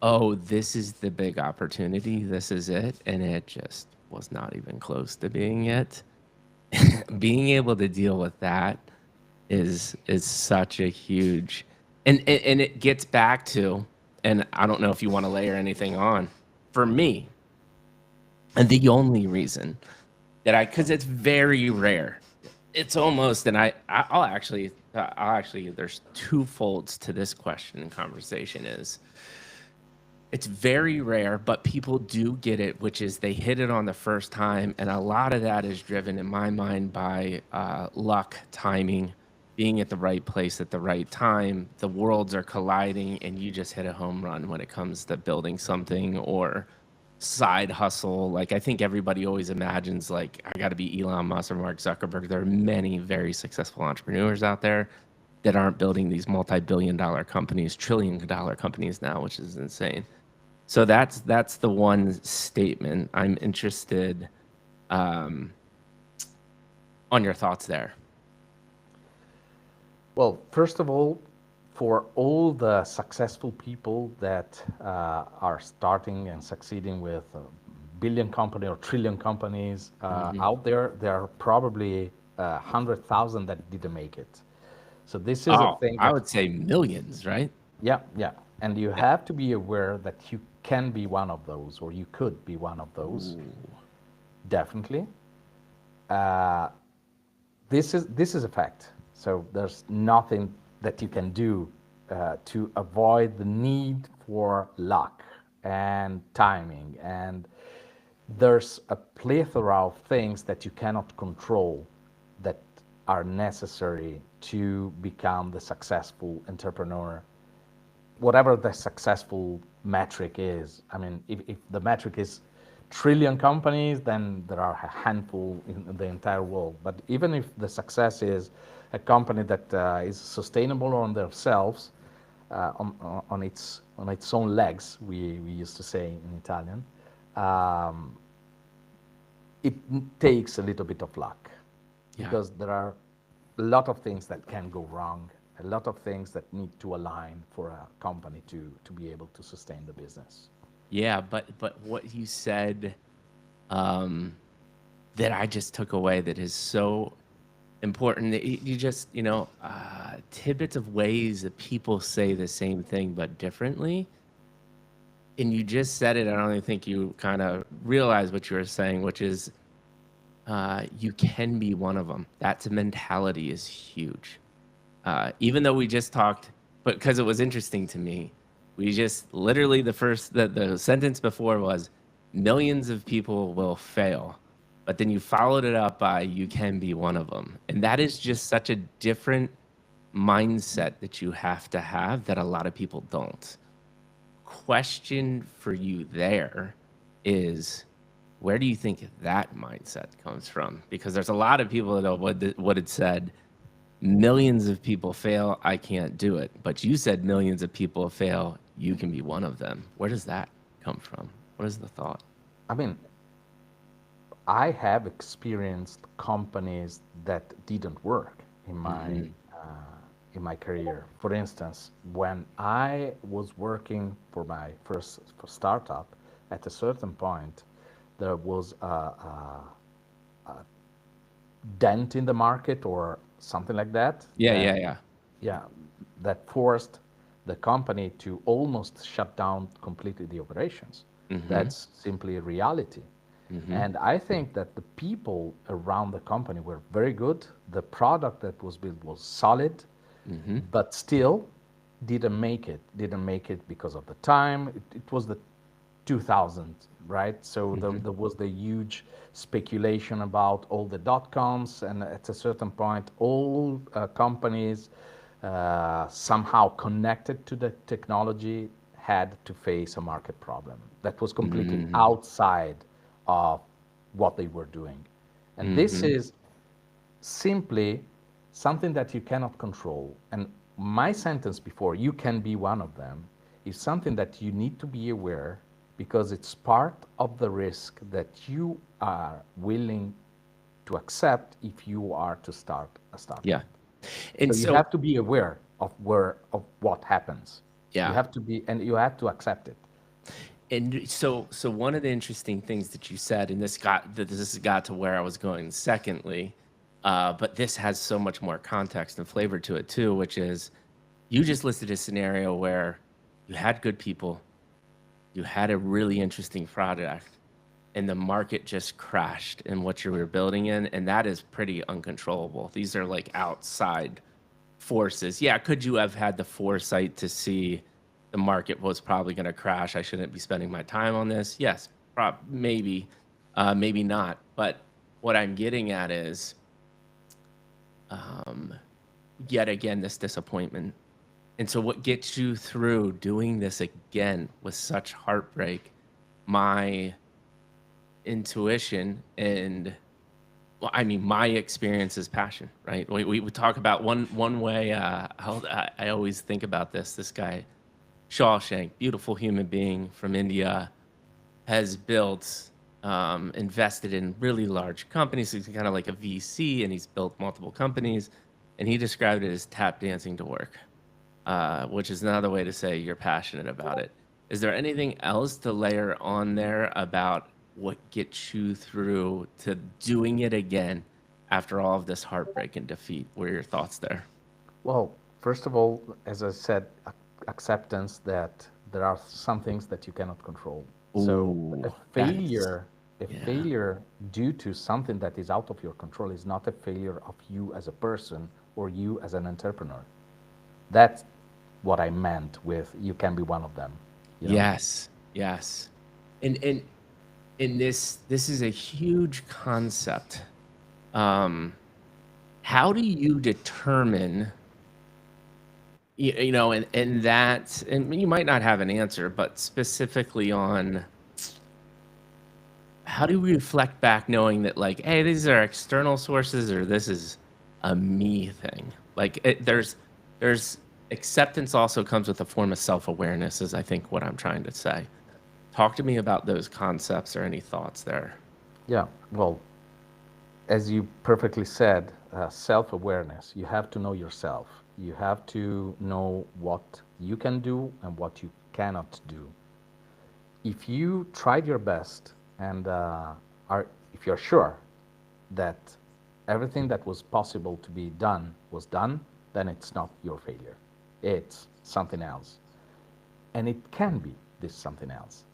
oh, this is the big opportunity, this is it, and it just was not even close to being it. Being able to deal with that is such a huge, and it gets back to, and I don't know if you want to layer anything on. For me, and the only reason that because it's very rare, it's almost, and I'll actually, there's two folds to this question and conversation is, it's very rare, but people do get it, which is they hit it on the first time. And a lot of that is driven in my mind by luck, timing, being at the right place at the right time. The worlds are colliding and you just hit a home run when it comes to building something or side hustle. Like I think everybody always imagines like I got to be Elon Musk or Mark Zuckerberg. There are many very successful entrepreneurs out there that aren't building these multi-billion-dollar companies, trillion-dollar companies now, which is insane. So that's the one statement. I'm interested um, on your thoughts there. Well, first of all, for all the successful people that are starting and succeeding with a billion company or trillion companies Hmm. out there, there are probably 100,000 that didn't make it. So this is a Oh, thing I that, would say millions, right? yeah, yeah. And you Yeah. have to be aware that you can be one of those, or you could be one of those, Ooh. definitely. Uh, this is a fact. So there's nothing that you can do to avoid the need for luck and timing. And there's a plethora of things that you cannot control that are necessary to become the successful entrepreneur, whatever the successful metric is. I mean, if the metric is trillion companies, then there are a handful in the entire world. But even if the success is a company that is sustainable on themselves, on its own legs, we used to say in Italian, um, it takes a little bit of luck Yeah. because there are a lot of things that can go wrong, a lot of things that need to align for a company to be able to sustain the business. Yeah, but what you said um, that I just took away that is so important. That you just, tidbits of ways that people say the same thing but differently. And you just said it. I don't even think you kind of realize what you were saying, which is you can be one of them. That mentality is huge. Even though we just talked, but because it was interesting to me, we just literally the sentence before was millions of people will fail, but then you followed it up by you can be one of them, and that is just such a different mindset that you have to have that a lot of people don't. Question for you there is, where do you think that mindset comes from? Because there's a lot of people that would have said millions of people fail, I can't do it. But you said millions of people fail, you can be one of them. Where does that come from? What is the thought? I mean, I have experienced companies that didn't work Hmm. in my career. For instance, when I was working for my first startup, at a certain point, there was a dent in the market or something like that. Yeah, yeah, yeah. Yeah, that forced the company to almost shut down completely the operations. Hmm. That's simply a reality. Hmm. And I think that the people around the company were very good. The product that was built was solid, Hmm. but still didn't make it. Didn't make it because of the time. It was the 2000, right? So Hmm. there was the huge speculation about all the dot coms, and at a certain point, all companies somehow connected to the technology had to face a market problem that was completely Hmm. outside of what they were doing. And this Hmm. is simply something that you cannot control, and my sentence before, you can be one of them, is something that you need to be aware because it's part of the risk that you are willing to accept if you are to start a startup. Yeah. So And you so, have to be aware of what happens. You yeah. have to be, and you have to accept it. And so one of the interesting things that you said, and this got to where I was going secondly, but this has so much more context and flavor to it too, which is you just listed a scenario where you had good people, you had a really interesting project, and the market just crashed in what you were building in, and that is pretty uncontrollable. These are like outside forces. Yeah, could you have had the foresight to see the market was probably going to crash? I shouldn't be spending my time on this. Yes, maybe, maybe not. But what I'm getting at is, um, yet again, this disappointment. And so, what gets you through doing this again with such heartbreak? My intuition and well, I mean, my experience is passion, right? We talk about one way. I always think about this. This guy, Shawshank, beautiful human being from India, has built, invested in really large companies. He's kind of like a VC, and he's built multiple companies. And he described it as tap dancing to work, which is another way to say you're passionate about it. Is there anything else to layer on there about what gets you through to doing it again after all of this heartbreak and defeat? What are your thoughts there? Well, first of all, as I said, acceptance that there are some things that you cannot control. So Ooh, that's a yeah, failure due to something that is out of your control is not a failure of you as a person or you as an entrepreneur. That's what I meant with you can be one of them, you know? yes, yes, and and this is a huge concept. Um, how do you determine you know, and that, and you might not have an answer, but specifically on how do we reflect back knowing that like, hey, these are external sources or this is a me thing? Like there's acceptance also comes with a form of self-awareness is I think what I'm trying to say. Talk to me about those concepts or any thoughts there. Yeah, well, as you perfectly said, self awareness. You have to know yourself. You have to know what you can do and what you cannot do. If you tried your best and if you're sure that everything that was possible to be done was done, then it's not your failure. It's something else. And it can be this something else.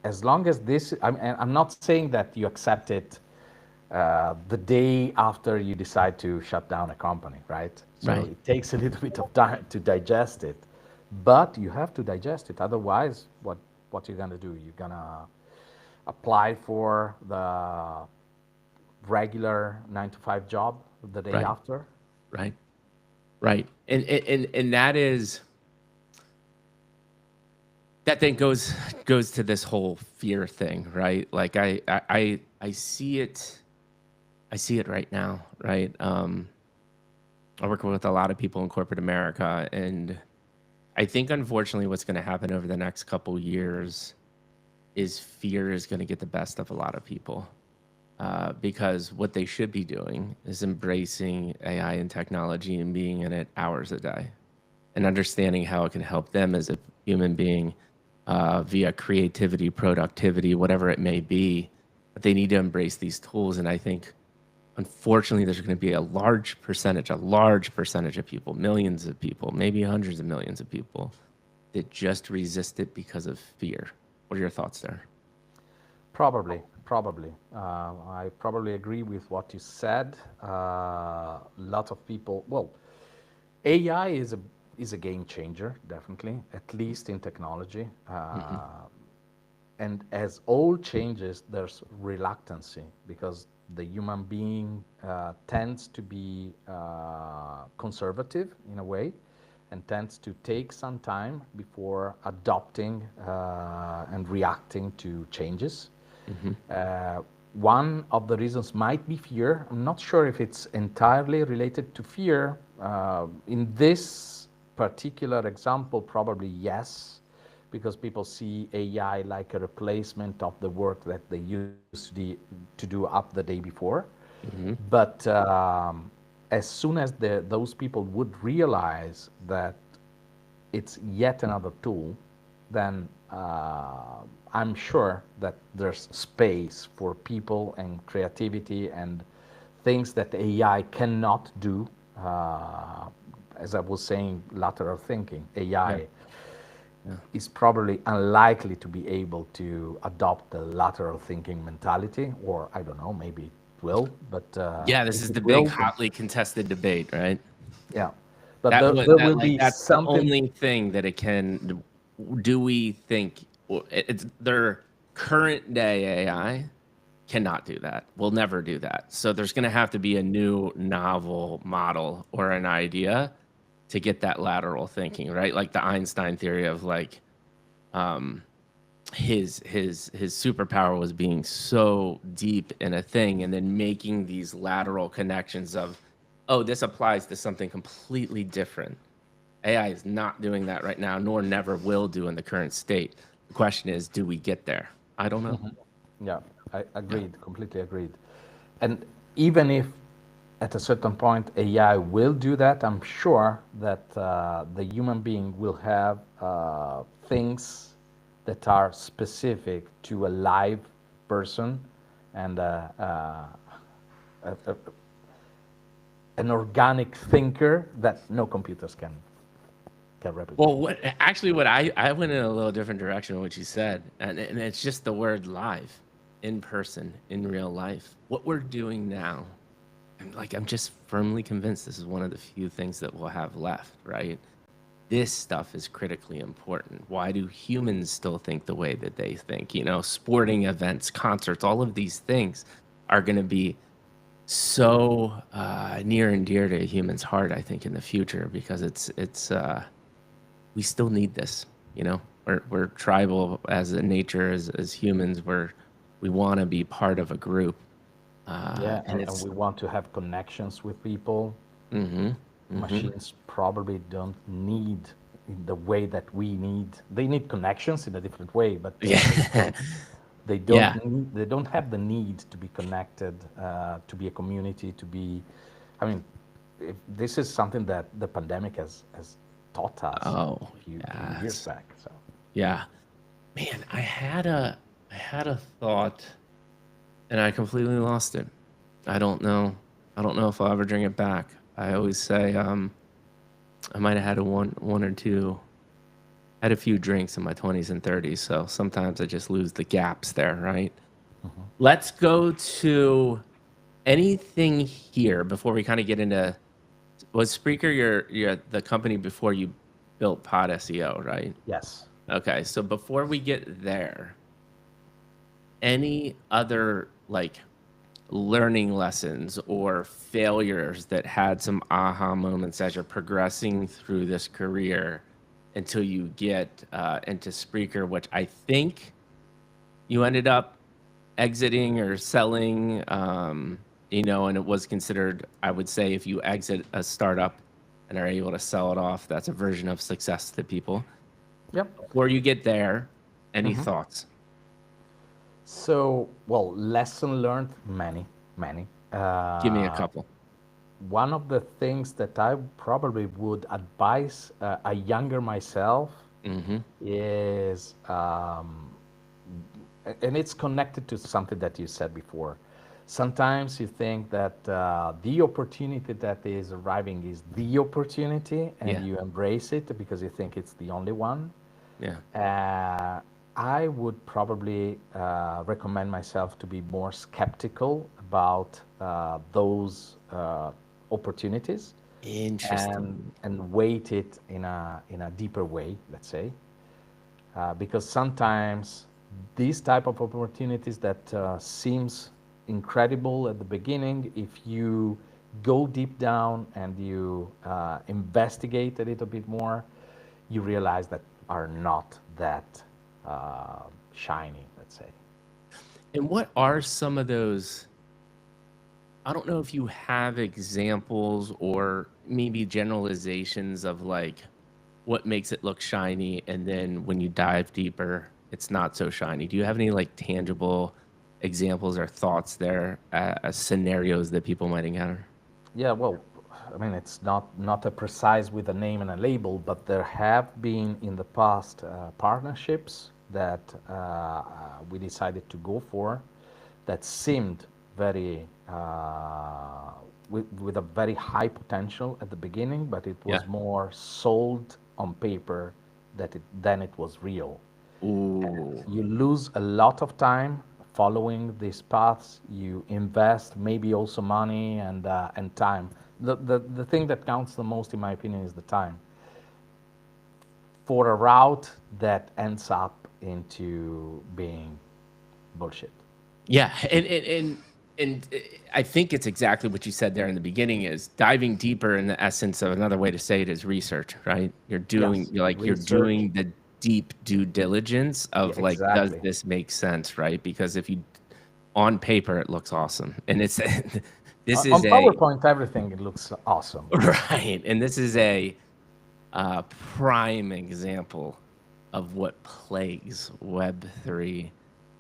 As long as this, I'm not saying that you accept it the day after you decide to shut down a company, right? So Right. it takes a little bit of time to digest it, but you have to digest it. Otherwise, what you're gonna do? You're gonna apply for the regular 9 to 5 job the day Right. after. Right. Right. And that is that then goes to this whole fear thing, right? Like I see it. I see it right now, right? I work with a lot of people in corporate America, and I think unfortunately, what's going to happen over the next couple years is fear is going to get the best of a lot of people because what they should be doing is embracing AI and technology and being in it hours a day and understanding how it can help them as a human being via creativity, productivity, whatever it may be. But they need to embrace these tools, and I think unfortunately, there's going to be a large percentage of people, millions of people, maybe hundreds of millions of people that just resist it because of fear. What are your thoughts there? Probably. I probably agree with what you said. A lot of people. Well, AI is a game changer, definitely, at least in technology. Hmm. And as all changes, there's reluctancy because the human being tends to be conservative in a way and tends to take some time before adopting and reacting to changes. Hmm. one of the reasons might be fear. I'm not sure if it's entirely related to fear. In this particular example, probably yes, because people see AI like a replacement of the work that they used to do up the day before. Hmm. But as soon as those people would realize that it's yet another tool, then I'm sure that there's space for people and creativity and things that AI cannot do. As I was saying, lateral thinking, Yeah. AI Yeah. is probably unlikely to be able to adopt the lateral thinking mentality, or I don't know, maybe it will, but Yeah, this if is it the big will, then hotly contested debate, right? yeah. But That there, what there that will like be that's the something. only thing that it can do. We think it's their current day AI cannot do that. Will never do that. So there's going to have to be a new novel model or an idea to get that lateral thinking, right? Like the Einstein theory of like um his superpower was being so deep in a thing and then making these lateral connections of, oh, this applies to something completely different. AI is not doing that right now, nor never will do in the current state. The question is, do we get there? I don't know. Yeah, I Yeah. agreed, completely agreed. And even if at a certain point AI will do that, I'm sure that the human being will have things that are specific to a live person and a, a, an organic thinker that no computers can replicate. Well, what I went in a little different direction than what you said, and it's just the word live, in person, in real life. What we're doing now, I'm just firmly convinced this is one of the few things that we'll have left, right? This stuff is critically important. Why do humans still think the way that they think? You know, sporting events, concerts, all of these things are going to be so near and dear to a human's heart, I think, in the future because it's we still need this. You know, we're tribal as a nature as humans. We want to be part of a group, Yeah, and and it's we want to have connections with people. mm-hmm, mm-hmm. Machines probably don't need in the way that we need. They need connections in a different way, but Yeah, they yeah. don't need, they don't have the need to be connected, to be a community, to be. I mean, if this is something that the pandemic has taught us Oh, few years yes. back. So Yeah. Man, I had a thought and I completely lost it. I don't know. I don't know if I'll ever bring it back. I always say I might have had one or two had a few drinks in my 20s and 30s, so sometimes I just lose the gaps there, right? Let's go to anything here before we kind of get into was Spreaker your the company before you built PodSEO, right? yes. Okay, so before we get there, any other like learning lessons or failures that had some aha moments as you're progressing through this career until you get into Spreaker, which I think you ended up exiting or selling, you know, and it was considered, I would say, if you exit a startup and are able to sell it off, that's a version of success to people. Yep. Before you get there, any Hmm. thoughts? So, well, lesson learned, many, many. Give me a couple. One of the things that I probably would advise a younger myself Hmm. is, and it's connected to something that you said before. Sometimes you think that the opportunity that is arriving is the opportunity, and Yeah, you embrace it because you think it's the only one. yeah. Uh, I would probably recommend myself to be more skeptical about those opportunities Interesting. and weight it in a deeper way, let's say, because sometimes these type of opportunities that seems incredible at the beginning, if you go deep down and you investigate a little bit more, you realize that are not that shiny, let's say. And what are some of those? I don't know if you have examples or maybe generalizations of like what makes it look shiny, and then when you dive deeper, it's not so shiny. Do you have any like tangible examples or thoughts there, scenarios that people might encounter? Yeah, well, I mean, it's not a precise with a name and a label, but there have been in the past partnerships that we decided to go for that seemed very with a very high potential at the beginning, but it Yeah. was more sold on paper than it was real. Ooh. You lose a lot of time following these paths. You invest maybe also money and time. The thing that counts the most, in my opinion, is the time for a route that ends up into being bullshit. Yeah, and I think it's exactly what you said there in the beginning is diving deeper in the essence of another way to say it is research, right? Yes, You're research. doing the deep due diligence Yeah, of like, does exactly. this make sense, right? Because if you on paper it looks awesome, and it's this On is a PowerPoint, everything it looks awesome. right, and this is a prime example of what plagues Web3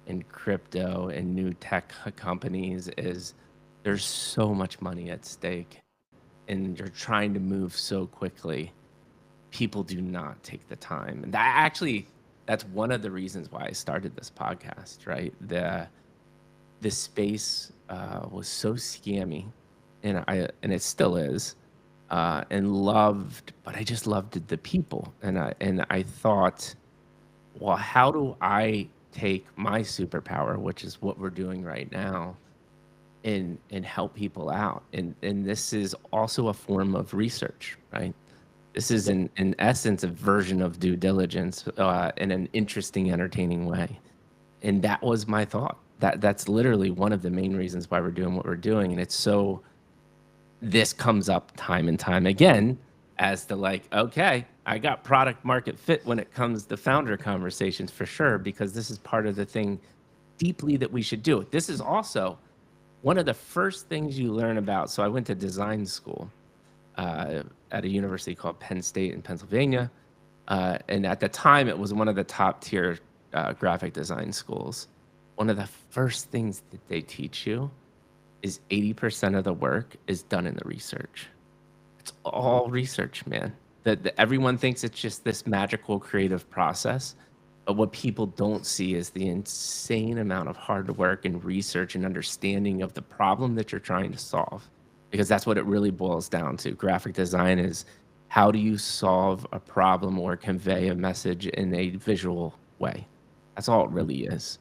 and crypto and new tech companies is there's so much money at stake and you're trying to move so quickly. People do not take the time. And that's one of the reasons why I started this podcast, right? The space was so scammy, and it still is, and loved, but I just loved the people, and I thought, well, how do I take my superpower, which is what we're doing right now, and help people out? And this is also a form of research, right? This is Yep. in essence a version of due diligence in an interesting, entertaining way. And that was my thought. That's literally one of the main reasons why we're doing what we're doing. And it's so this comes up time and time again as the like, okay, I got product market fit when it comes to founder conversations for sure, because this is part of the thing deeply that we should do. This is also one of the first things you learn about. So I went to design school at a university called Penn State in Pennsylvania. And at the time, it was one of the top tier graphic design schools. One of the first things that they teach you is 80% of the work is done in the research. It's all research, man. That everyone thinks it's just this magical creative process, but what people don't see is the insane amount of hard work and research and understanding of the problem that you're trying to solve, because that's what it really boils down to. Graphic design is how do you solve a problem or convey a message in a visual way. That's all it really is.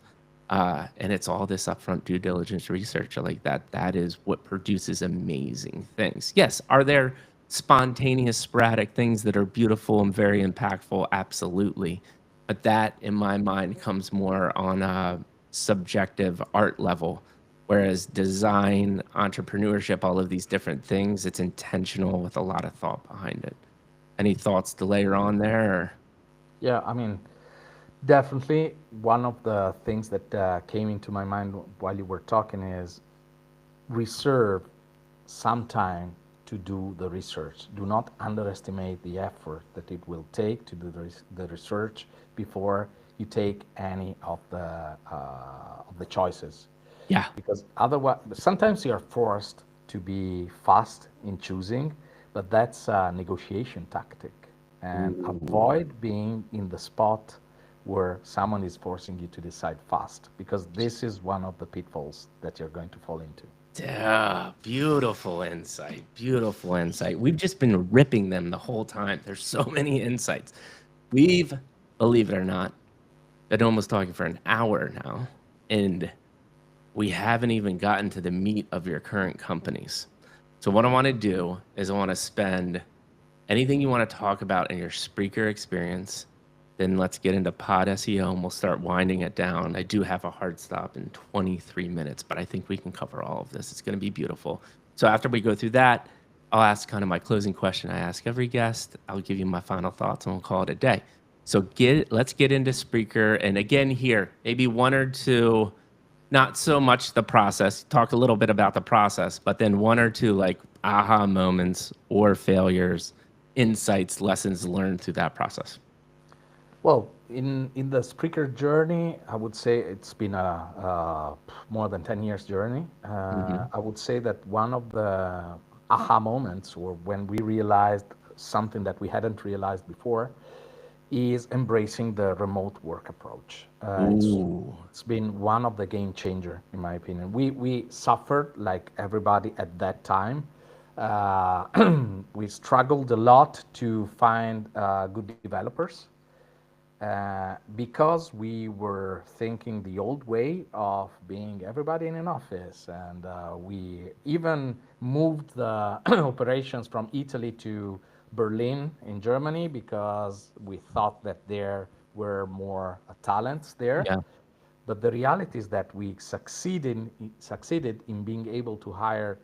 And it's all this upfront due diligence research like that. That is what produces amazing things. Yes, are there spontaneous, sporadic things that are beautiful and very impactful? Absolutely. But that, in my mind, comes more on a subjective art level. Whereas design, entrepreneurship, all of these different things, it's intentional with a lot of thought behind it. Any thoughts to layer on there? Or? Yeah, I mean, definitely one of the things that came into my mind while you were talking is reserve some time to do the research. Do not underestimate the effort that it will take to do the research before you take any of the choices, Yeah. because otherwise sometimes you are forced to be fast in choosing, but that's a negotiation tactic, and Ooh. avoid being in the spot where someone is forcing you to decide fast, because this is one of the pitfalls that you're going to fall into. Yeah, beautiful insight. Beautiful insight. We've just been ripping them the whole time. There's so many insights. We've, believe it or not, been almost talking for an hour now, and we haven't even gotten to the meat of your current companies. So what I want to do is I want to spend anything you want to talk about in your Spreaker experience. Then let's get into pod SEO and we'll start winding it down. I do have a hard stop in 23 minutes, but I think we can cover all of this. It's going to be beautiful. So after we go through that, I'll ask kind of my closing question I ask every guest. I'll give you my final thoughts and we'll call it a day. So let's get into Spreaker. And again, here, maybe one or two not so much the process. Talk a little bit about the process, but then one or two like aha moments or failures, insights, lessons learned through that process. Well, in the Spreaker journey, I would say it's been a more than 10 years journey. Hmm. I would say that one of the aha moments, or when we realized something that we hadn't realized before, is embracing the remote work approach. Ooh, It's been one of the game changer, in my opinion. We suffered like everybody at that time. Uh, we struggled a lot to find good developers because we were thinking the old way of being everybody in an office, and we even moved the operations from Italy to Berlin in Germany because we thought that there were more talents there. yeah, But the reality is that we succeeded in being able to hire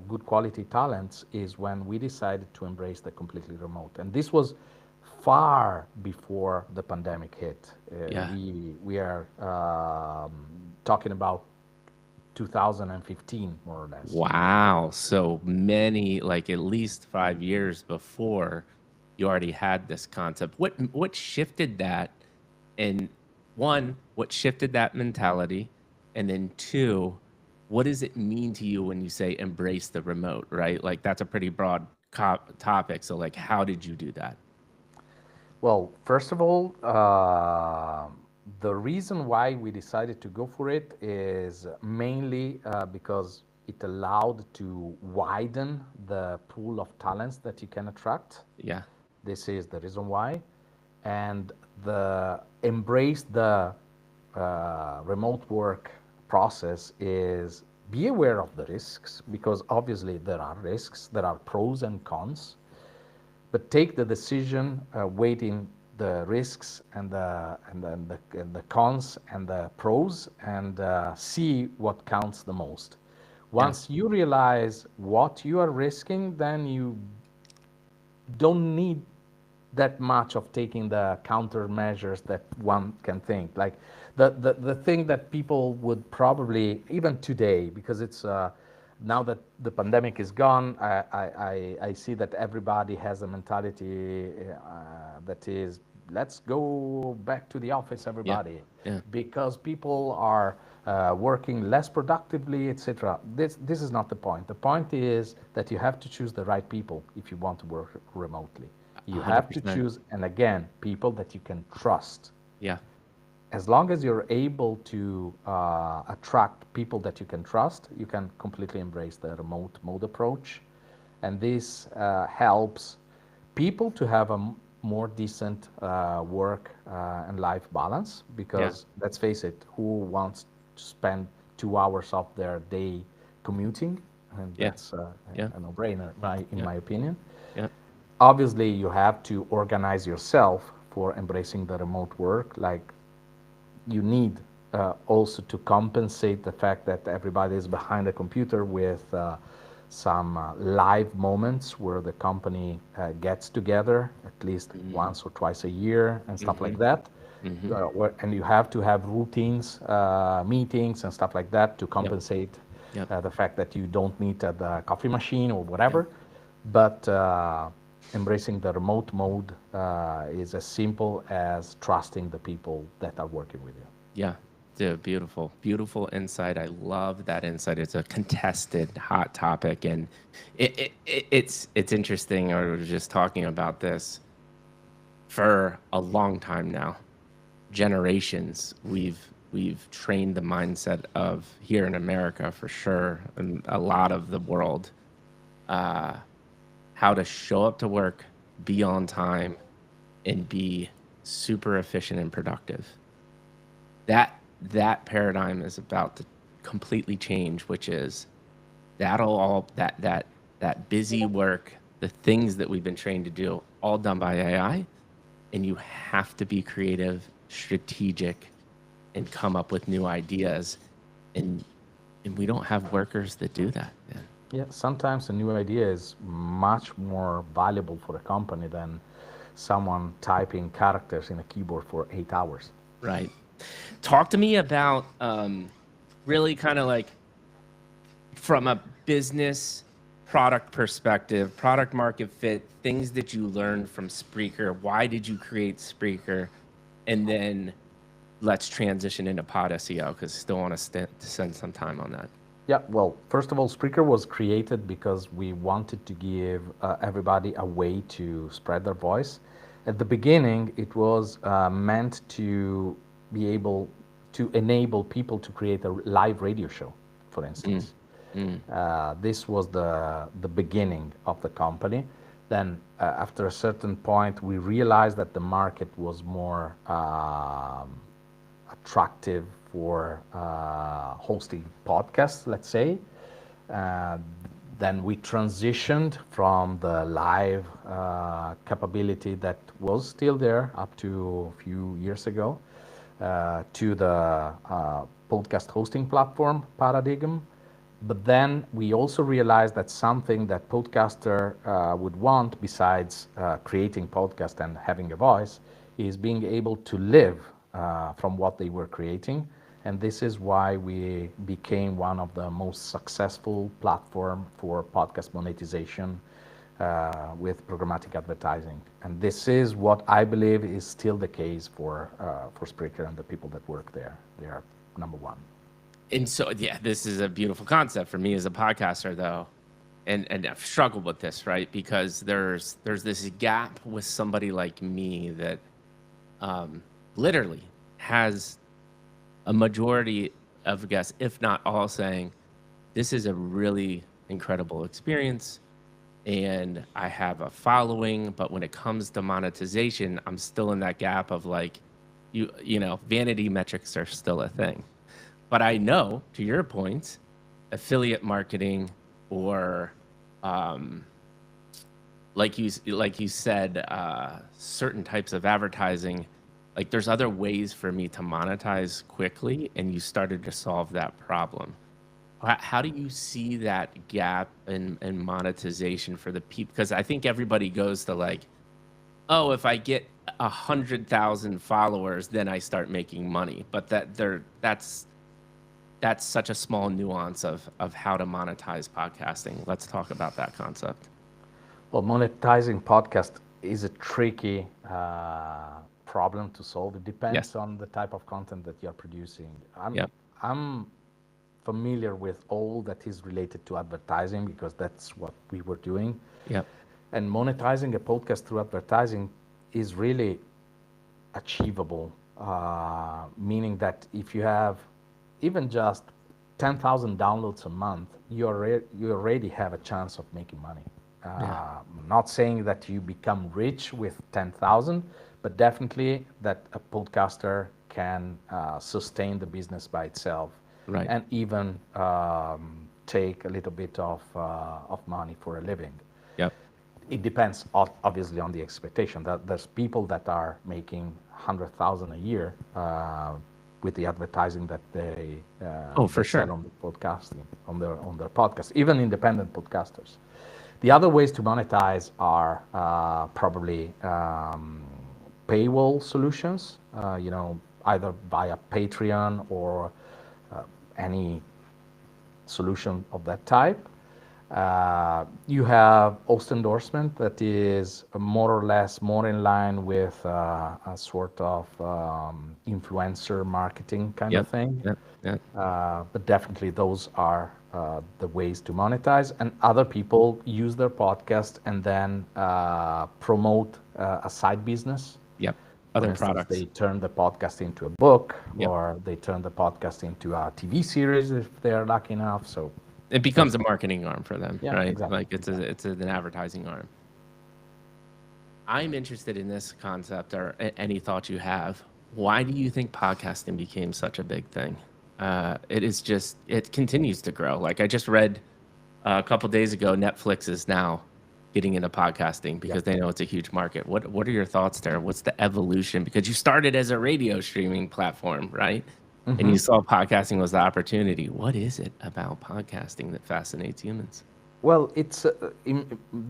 good quality talents is when we decided to embrace the completely remote. And this was far before the pandemic hit. yeah. We are talking about 2015, more or less. Wow. So many, like at least 5 years before you already had this concept. What shifted that? And one, what shifted that mentality? And then two, what does it mean to you when you say embrace the remote, right? Like that's a pretty broad topic. So like, how did you do that? Well, first of all, the reason why we decided to go for it is mainly because it allowed to widen the pool of talents that you can attract. Yeah. This is the reason why. And the embrace the remote work process is be aware of the risks, because obviously there are risks, there are pros and cons, but take the decision weighting the risks and the cons and the pros, and see what counts the most. Yeah. Once you realize what you are risking, then you don't need that much of taking the countermeasures that one can think. Like the thing that people would probably, even today, because it's now that the pandemic is gone, I see that everybody has a mentality that is, let's go back to the office, Yeah. everybody, Yeah. because people are working less productively, etc. This is not the point. The point is that you have to choose the right people if you want to work remotely. A You hundred have to percent. choose, and again, people that you can trust. Yeah. As long as you're able to attract people that you can trust, you can completely embrace the remote mode approach. And this helps people to have a more decent work and life balance, Yeah. because let's face it, who wants to spend 2 hours of their day commuting? And Yeah. that's Yeah. a no-brainer, in Yeah. my opinion. Yeah. Obviously, you have to organize yourself for embracing the remote work. Like, you need also to compensate the fact that everybody is behind a computer with some live moments where the company gets together at least Mm-hmm. once or twice a year and stuff Mm-hmm. like that. Mm-hmm. And you have to have routines, meetings, and stuff like that to Yep. compensate Yep. the fact that you don't meet at the coffee machine or Yep. whatever. But embracing the remote mode is as simple as trusting the people that are working with you. Yeah. Dude, beautiful, beautiful insight. I love that insight. It's a contested, hot topic, and it's interesting. I was just talking about this for a long time now, generations. We've trained the mindset of here in America for sure, and a lot of the world, uh, how to show up to work, be on time, and be super efficient and productive. That paradigm is about to completely change, which is that'll all that busy work, the things that we've been trained to do, all done by AI, and you have to be creative, strategic, and come up with new ideas, and we don't have workers that do that, man. Yeah, sometimes a new idea is much more valuable for a company than someone typing characters in a keyboard for 8 hours. Right. Talk to me about really kind of like from a business product perspective, product market fit, things that you learned from Spreaker. Why did you create Spreaker? And then let's transition into PodSEO because I still want to spend some time on that. Yeah, well, first of all, Spreaker was created because we wanted to give everybody a way to spread their voice. At the beginning, it was meant to be able to enable people to create a live radio show, for instance. This was the beginning of the company. Then, after a certain point, we realized that the market was more attractive for hosting podcasts, let's say. Uh, then we transitioned from the live capability that was still there up to a few years ago to the podcast hosting platform paradigm. But then we also realized that something that podcaster would want besides creating podcast and having a voice is being able to live from what they were creating. And this is why we became one of the most successful platform for podcast monetization with programmatic advertising. And this is what I believe is still the case for Spreaker and the people that work there. They are number one. And so, yeah, this is a beautiful concept for me as a podcaster, though, and I've struggled with this, right? Because there's this gap with somebody like me that literally has a majority of guests, if not all, saying this is a really incredible experience, and I have a following, but when it comes to monetization, I'm still in that gap of like, you know, vanity metrics are still a thing. But I know, to your point, affiliate marketing or like you said, certain types of advertising, like there's other ways for me to monetize quickly, and you started to solve that problem. How do you see that gap in monetization for the people? Because I think everybody goes to like, oh, if I get 100,000 followers, then I start making money. But that's such a small nuance of how to monetize podcasting. Let's talk about that concept. Well, monetizing podcast is a tricky problem to solve. It depends Yes. on the type of content that you're producing. Yep. I'm familiar with all that is related to advertising because that's what we were doing. Yep. And monetizing a podcast through advertising is really achievable, meaning that if you have even just 10,000 downloads a month, you already have a chance of making money. I'm not saying that you become rich with 10,000, but definitely that a podcaster can sustain the business by itself, Right. and even take a little bit of money for a living. Yep. It depends obviously on the expectation. That there's people that are making 100,000 a year with the advertising that they Oh, for they sell sure. on the podcasting on their podcast, even independent podcasters. The other ways to monetize are probably paywall solutions, either via Patreon or any solution of that type. You have host endorsement that is more or less more in line with a sort of influencer marketing kind of Yep. thing. Yep. Yep. But definitely those are the ways to monetize. And other people use their podcast and then promote a side business. Yep. For Other instance, products. they turn the podcast into a book, Yep. or they turn the podcast into a TV series if they're lucky enough. So It becomes there's, a marketing arm for them, yeah, right? exactly, Like it's exactly. an advertising arm. I'm interested in this concept or any thoughts you have. Why do you think podcasting became such a big thing? It continues to grow. Like I just read a couple days ago, Netflix is now getting into podcasting Yeah. because they know it's a huge market. What are your thoughts there? What's the evolution? Because you started as a radio streaming platform, right? And Hmm. you saw podcasting was the opportunity. What is it about podcasting that fascinates humans? Well,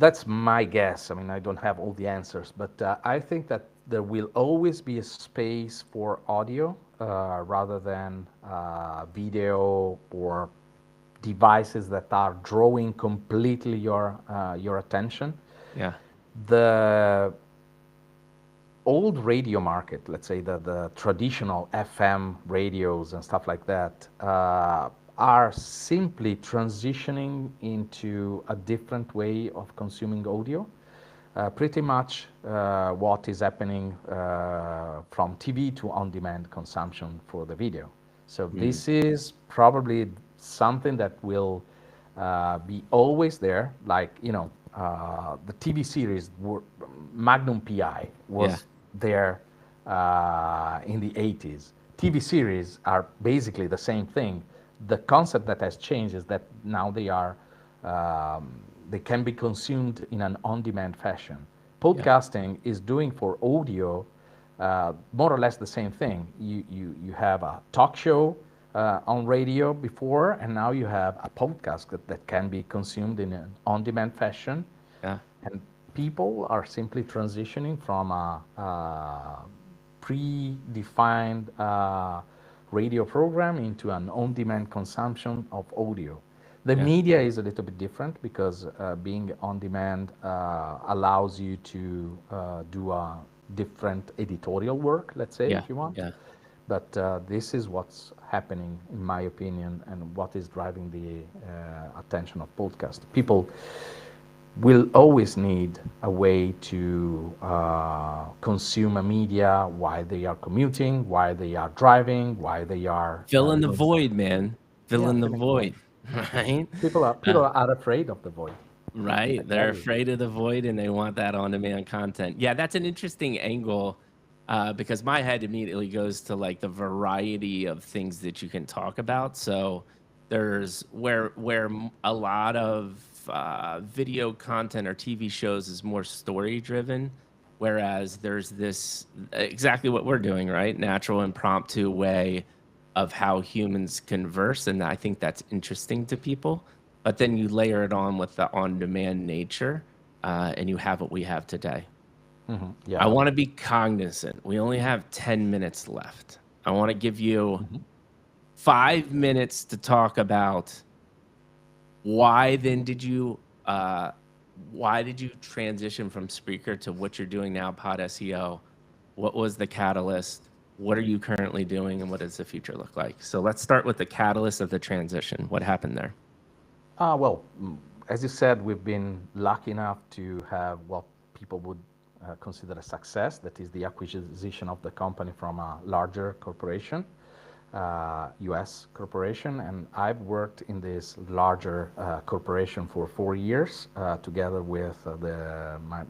that's my guess. I mean, I don't have all the answers, but I think that there will always be a space for audio rather than video or devices that are drawing completely your attention. Yeah. The old radio market, let's say the traditional FM radios and stuff like that, are simply transitioning into a different way of consuming audio. Pretty much what is happening from TV to on-demand consumption for the video. So Mm. this is probably something that will be always there. Like, the TV series Magnum PI Yeah. was there in the 80s. TV series are basically the same thing. The concept that has changed is that now they can be consumed in an on-demand fashion. Yeah. Podcasting is doing for audio more or less the same thing. You have a talk show on radio before, and now you have a podcast that can be consumed in an on-demand fashion. Yeah. And people are simply transitioning from a predefined radio program into an on-demand consumption of audio. The Yeah. media is a little bit different because being on demand allows you to do a different editorial work, let's say, Yeah. if you want. Yeah. But this is what's happening, in my opinion, and what is driving the attention of podcast. People will always need a way to consume a media while they are commuting, while they are driving, while they are Fill in the doing something. void, man. Fill Yeah, in the filling the void. void, right? People are Uh, people are afraid of the void. I right. They're tell you. afraid of the void and they want that on-demand content. Yeah, that's an interesting angle because my head immediately goes to like the variety of things that you can talk about. So there's a lot of video content or TV shows is more story driven, whereas there's this exactly what we're doing, right? Natural impromptu way of how humans converse, and I think that's interesting to people. But then you layer it on with the on-demand nature, and you have what we have today. I Yeah. want to be cognizant. We only have 10 minutes left. I want to give you 5 minutes to talk about why then did you transition from Spreaker to what you're doing now, PodSEO? What was the catalyst? What are you currently doing, and what does the future look like? So let's start with the catalyst of the transition. What happened there? Well, as you said, we've been lucky enough to have what people would consider a success. That is the acquisition of the company from a larger corporation, U.S. corporation, and I've worked in this larger corporation for 4 years, together with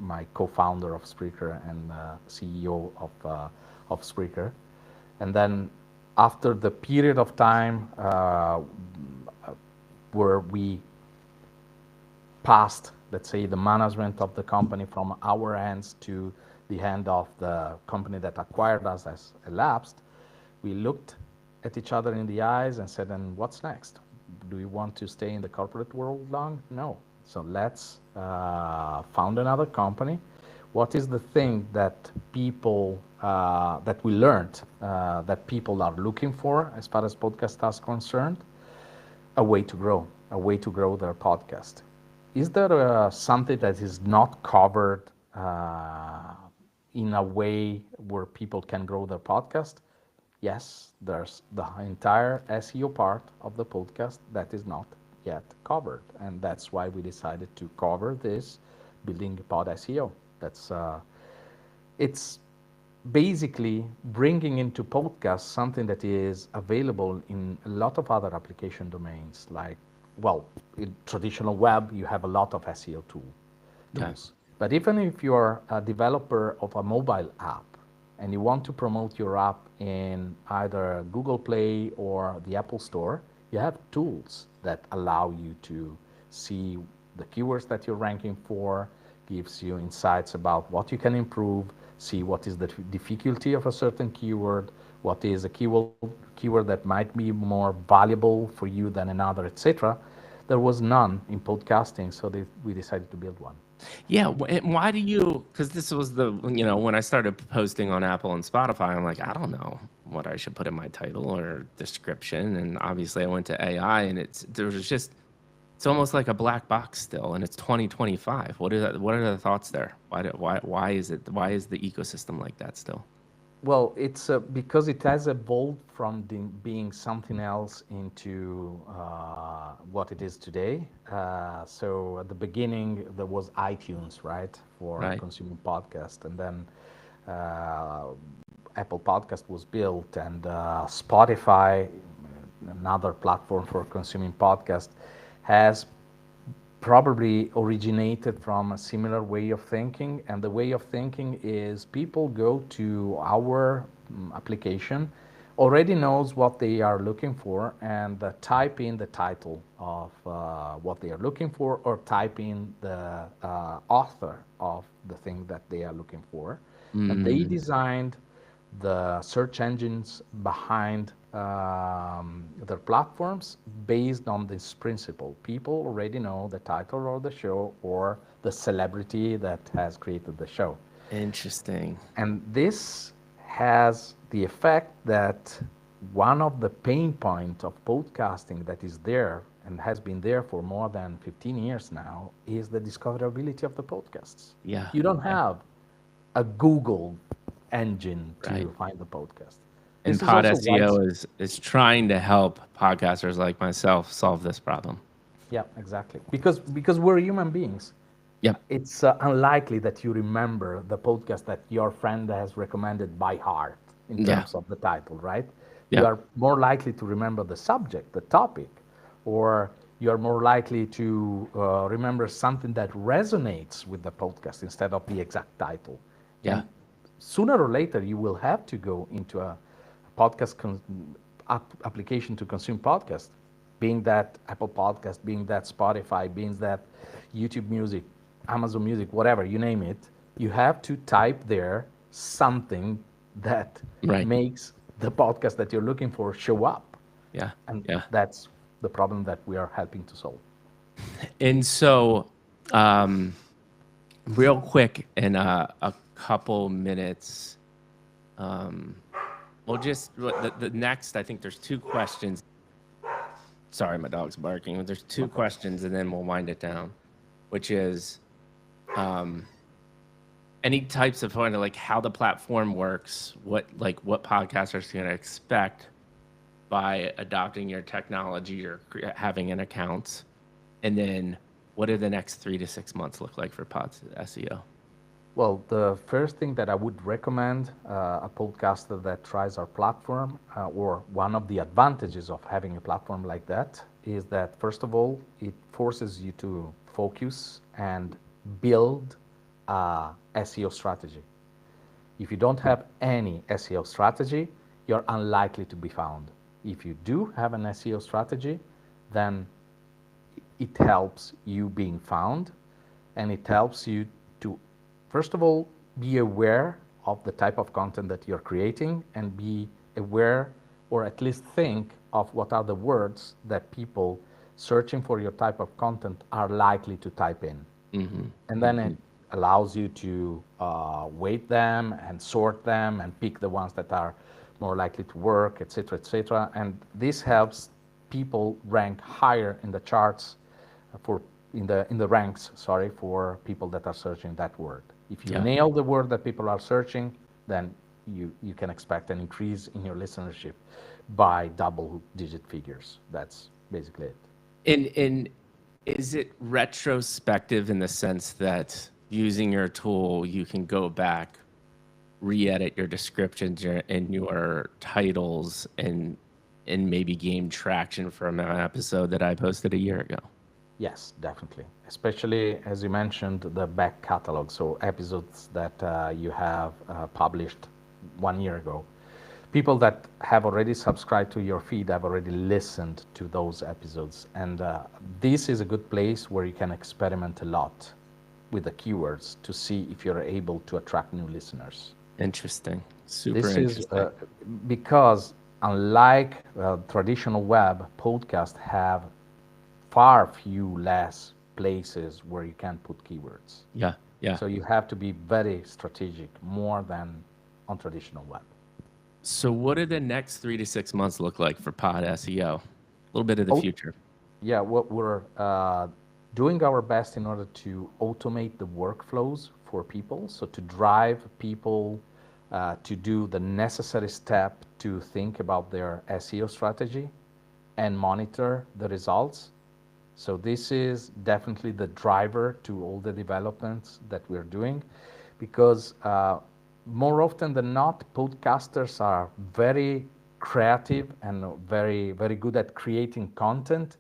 my co-founder of Spreaker and CEO of Spreaker. And then after the period of time where we passed, let's say, the management of the company from our hands to the hand of the company that acquired us has elapsed, we looked at each other in the eyes and said, and what's next? Do we want to stay in the corporate world long? No. So let's found another company. What is the thing that people, that we learned, that people are looking for as far as podcast is concerned? A way to grow their podcast. Is there something that is not covered in a way where people can grow their podcast? Yes, there's the entire SEO part of the podcast that is not yet covered, and that's why we decided to cover this, building pod SEO. It's basically bringing into podcast something that is available in a lot of other application domains. Like, well, in traditional web, you have a lot of SEO Okay. tools. But even if you're a developer of a mobile app and you want to promote your app in either Google Play or the Apple Store, you have tools that allow you to see the keywords that you're ranking for, gives you insights about what you can improve, see what is the difficulty of a certain keyword, what is a keyword that might be more valuable for you than another, etc. There was none in podcasting, so we decided to build one. Yeah, and why do you? Because this was when I started posting on Apple and Spotify, I'm like, I don't know what I should put in my title or description. And obviously I went to AI, and it's almost like a black box still, and it's 2025. What are the thoughts there? Why is the ecosystem like that still? Well, it's because it has evolved from being something else into what it is today. So at the beginning, there was iTunes, right, for Right. consuming podcast, and then uh, Apple Podcast was built, and Spotify, another platform for consuming podcast, has probably originated from a similar way of thinking. And the way of thinking is people go to our application, already knows what they are looking for, and type in the title of what they are looking for, or type in the author of the thing that they are looking for. And they Mm, designed the search engines behind their platforms based on this principle. People already know the title of the show or the celebrity that has created the show. interesting. And this has the effect that one of the pain points of podcasting that is there and has been there for more than 15 years now is the discoverability of the podcasts. Yeah. You don't Yeah. have a Google engine Right. to find the podcast. And This is Pod also why. SEO is trying to help podcasters like myself solve this problem. Yeah, exactly. Because we're human beings. Yep. It's unlikely that you remember the podcast that your friend has recommended by heart in Yeah. terms of the title, right? You Yep. are more likely to remember the subject, the topic, or you are more likely to remember something that resonates with the podcast instead of the exact title. Yeah. And sooner or later, you will have to go into a podcast application to consume podcast, being that Apple Podcast, being that Spotify, being that YouTube Music, Amazon Music, whatever, you name it. You have to type there something that Right. makes the podcast that you're looking for show up. Yeah. And Yeah. that's the problem that we are helping to solve. And so, um, real quick, in a couple minutes, um, we'll just the next. I think there's two questions. Sorry, my dog's barking. There's two Okay. questions, and then we'll wind it down, which is um, any types of kind of like how the platform works, what podcasters can expect by adopting your technology or having an account, and then what do the next 3 to 6 months look like for Pod SEO? Well, the first thing that I would recommend a podcaster that tries our platform, or one of the advantages of having a platform like that, is that first of all, it forces you to focus and build a SEO strategy. If you don't have any SEO strategy, you're unlikely to be found. If you do have an SEO strategy, then it helps you being found, and it helps you to, first of all, be aware of the type of content that you're creating, and be aware, or at least think of what are the words that people searching for your type of content are likely to type in. Mm-hmm. And then it allows you to weight them and sort them and pick the ones that are more likely to work, etc., etc. And this helps people rank higher in the charts for in the ranks, sorry, for people that are searching that word. If you Yeah. nail the word that people are searching, then you can expect an increase in your listenership by double-digit figures. That's basically it. And is it retrospective in the sense that using your tool, you can go back, re-edit your descriptions and your titles, and maybe gain traction from an episode that I posted a year ago? Yes, definitely. Especially as you mentioned, the back catalog, so episodes that you have published 1 year ago. People that have already subscribed to your feed have already listened to those episodes, and this is a good place where you can experiment a lot with the keywords to see if you're able to attract new listeners. Interesting. Super This is interesting. because, unlike traditional web, podcasts have far few less places where you can put keywords. Yeah. Yeah. So you have to be very strategic, more than on traditional web. So what do the next 3 to 6 months look like for Pod SEO? A little bit of the Oh, future. yeah, what we're doing our best in order to automate the workflows for people, so to drive people to do the necessary step to think about their SEO strategy and monitor the results. So this is definitely the driver to all the developments that we're doing, because more often than not, podcasters are very creative and very good at creating content,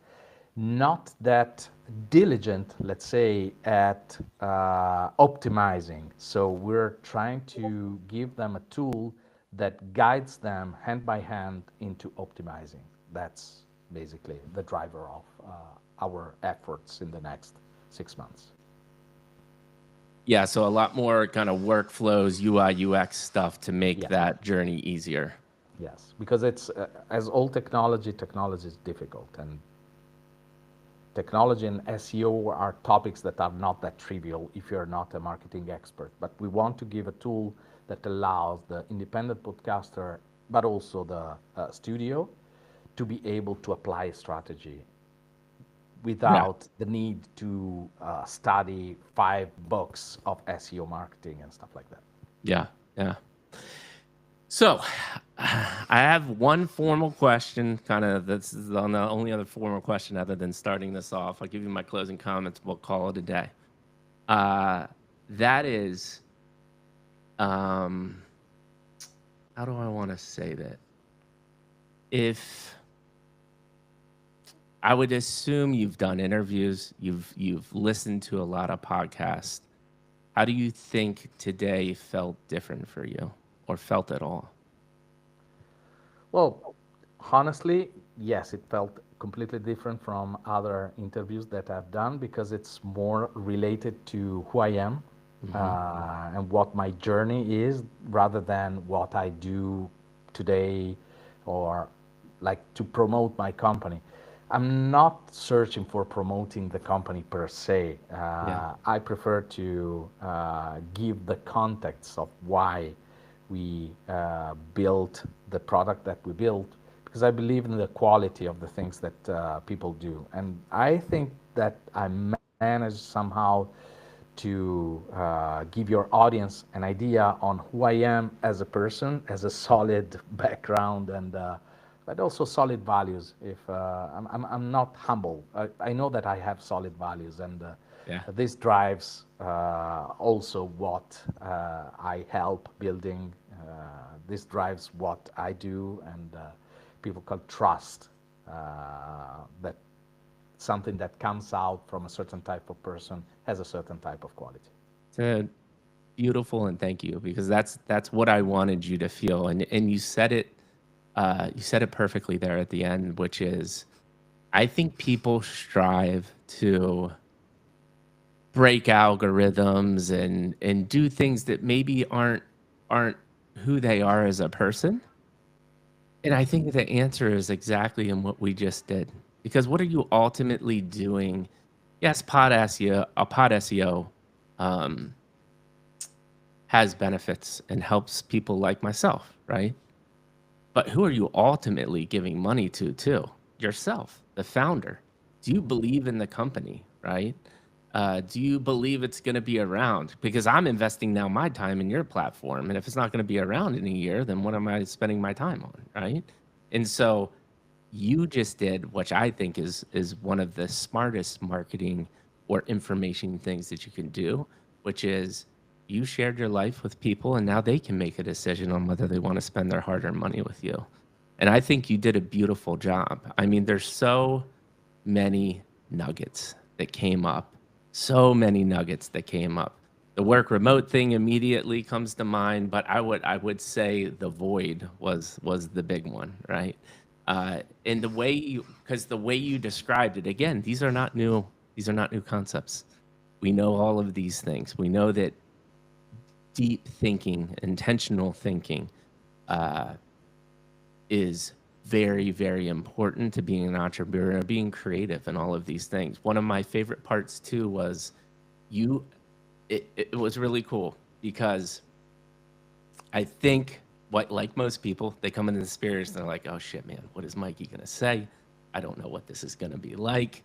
not that diligent, let's say, at optimizing. So we're trying to give them a tool that guides them hand by hand into optimizing. That's basically the driver of our efforts in the next 6 months. Yeah, so a lot more kind of workflows, UI, UX stuff to make Yeah. that journey easier. Yes, because it's as all technology, technology is difficult, and technology and SEO are topics that are not that trivial if you're not a marketing expert. But we want to give a tool that allows the independent podcaster, but also the studio, to be able to apply a strategy Yeah. without the need to study 5 books of SEO marketing and stuff like that. Yeah. Yeah. So I have one formal question, kind of, this is the only other formal question other than starting this off. I'll give you my closing comments. We'll call it a day. That is, how do I want to say that? If I would assume you've done interviews, you've listened to a lot of podcasts. How do you think today felt different for you, or felt at all? Well, honestly, yes, it felt completely different from other interviews that I've done, because it's more related to who I am Hmm. and what my journey is, rather than what I do today, or like to promote my company. I'm not searching for promoting the company per se. Yeah. I prefer to give the context of why we built the product that we built, because I believe in the quality of the things that people do. And I think that I managed somehow to give your audience an idea on who I am as a person, as a solid background, and but also solid values. If I'm not humble, I know that I have solid values, and Yeah. this drives also what I help building. This drives what I do, and people can trust that something that comes out from a certain type of person has a certain type of quality. So beautiful, and thank you, because that's what I wanted you to feel, and you said it perfectly there at the end, which is I think people strive to break algorithms and do things that maybe aren't who they are as a person. And I think the answer is exactly in what we just did. Because what are you ultimately doing? Yes, pod SEO um, has benefits and helps people like myself, right? But who are you ultimately giving money to, too? Yourself, the founder. Do you believe in the company, right? Do you believe it's going to be around? Because I'm investing now my time in your platform. And if it's not going to be around in a year, then what am I spending my time on, right? And so you just did, which I think is one of the smartest marketing or information things that you can do, which is you shared your life with people, and now they can make a decision on whether they want to spend their hard-earned money with you. And I think you did a beautiful job. I mean, there's so many nuggets that came up, so many nuggets that came up. The work remote thing immediately comes to mind, but I would say the void was the big one, right? And the way you, because the way you described it, again, these are not new concepts. We know all of these things. We know that deep thinking, intentional thinking, uh, is very, very important to being an entrepreneur, being creative, and all of these things. One of my favorite parts too was it was really cool because I think like most people, they come into the spirits and they're like, oh shit, man, what is Mikey gonna say? I don't know what this is gonna be like.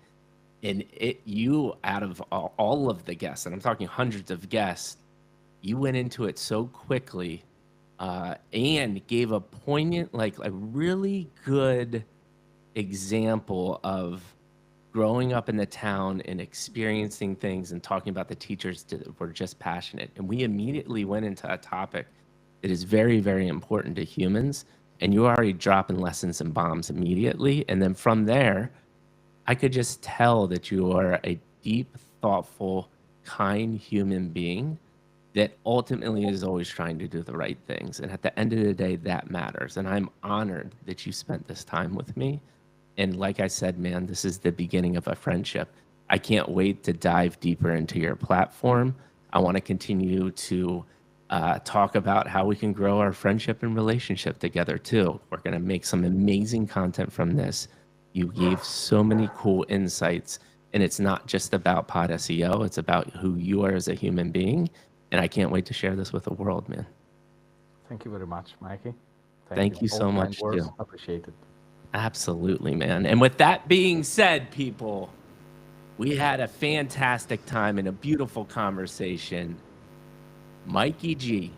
And you, out of all of the guests, and I'm talking hundreds of guests, you went into it so quickly, and gave a poignant, like a really good example of growing up in the town and experiencing things and talking about the teachers that were just passionate. And we immediately went into a topic that is very, very important to humans. And you already dropping lessons and bombs immediately. And then from there, I could just tell that you are a deep, thoughtful, kind human being that ultimately is always trying to do the right things. And at the end of the day, that matters. And I'm honored that you spent this time with me. And like I said, man, this is the beginning of a friendship. I can't wait to dive deeper into your platform. I want to continue to talk about how we can grow our friendship and relationship together too. We're going to make some amazing content from this. You gave so many cool insights, and it's not just about PodSEO. It's about who you are as a human being. And I can't wait to share this with the world, man. Thank you very much, Mikey. Thank you so much, too. Appreciate it. Absolutely, man. And with that being said, people, we had a fantastic time and a beautiful conversation. Mikey G,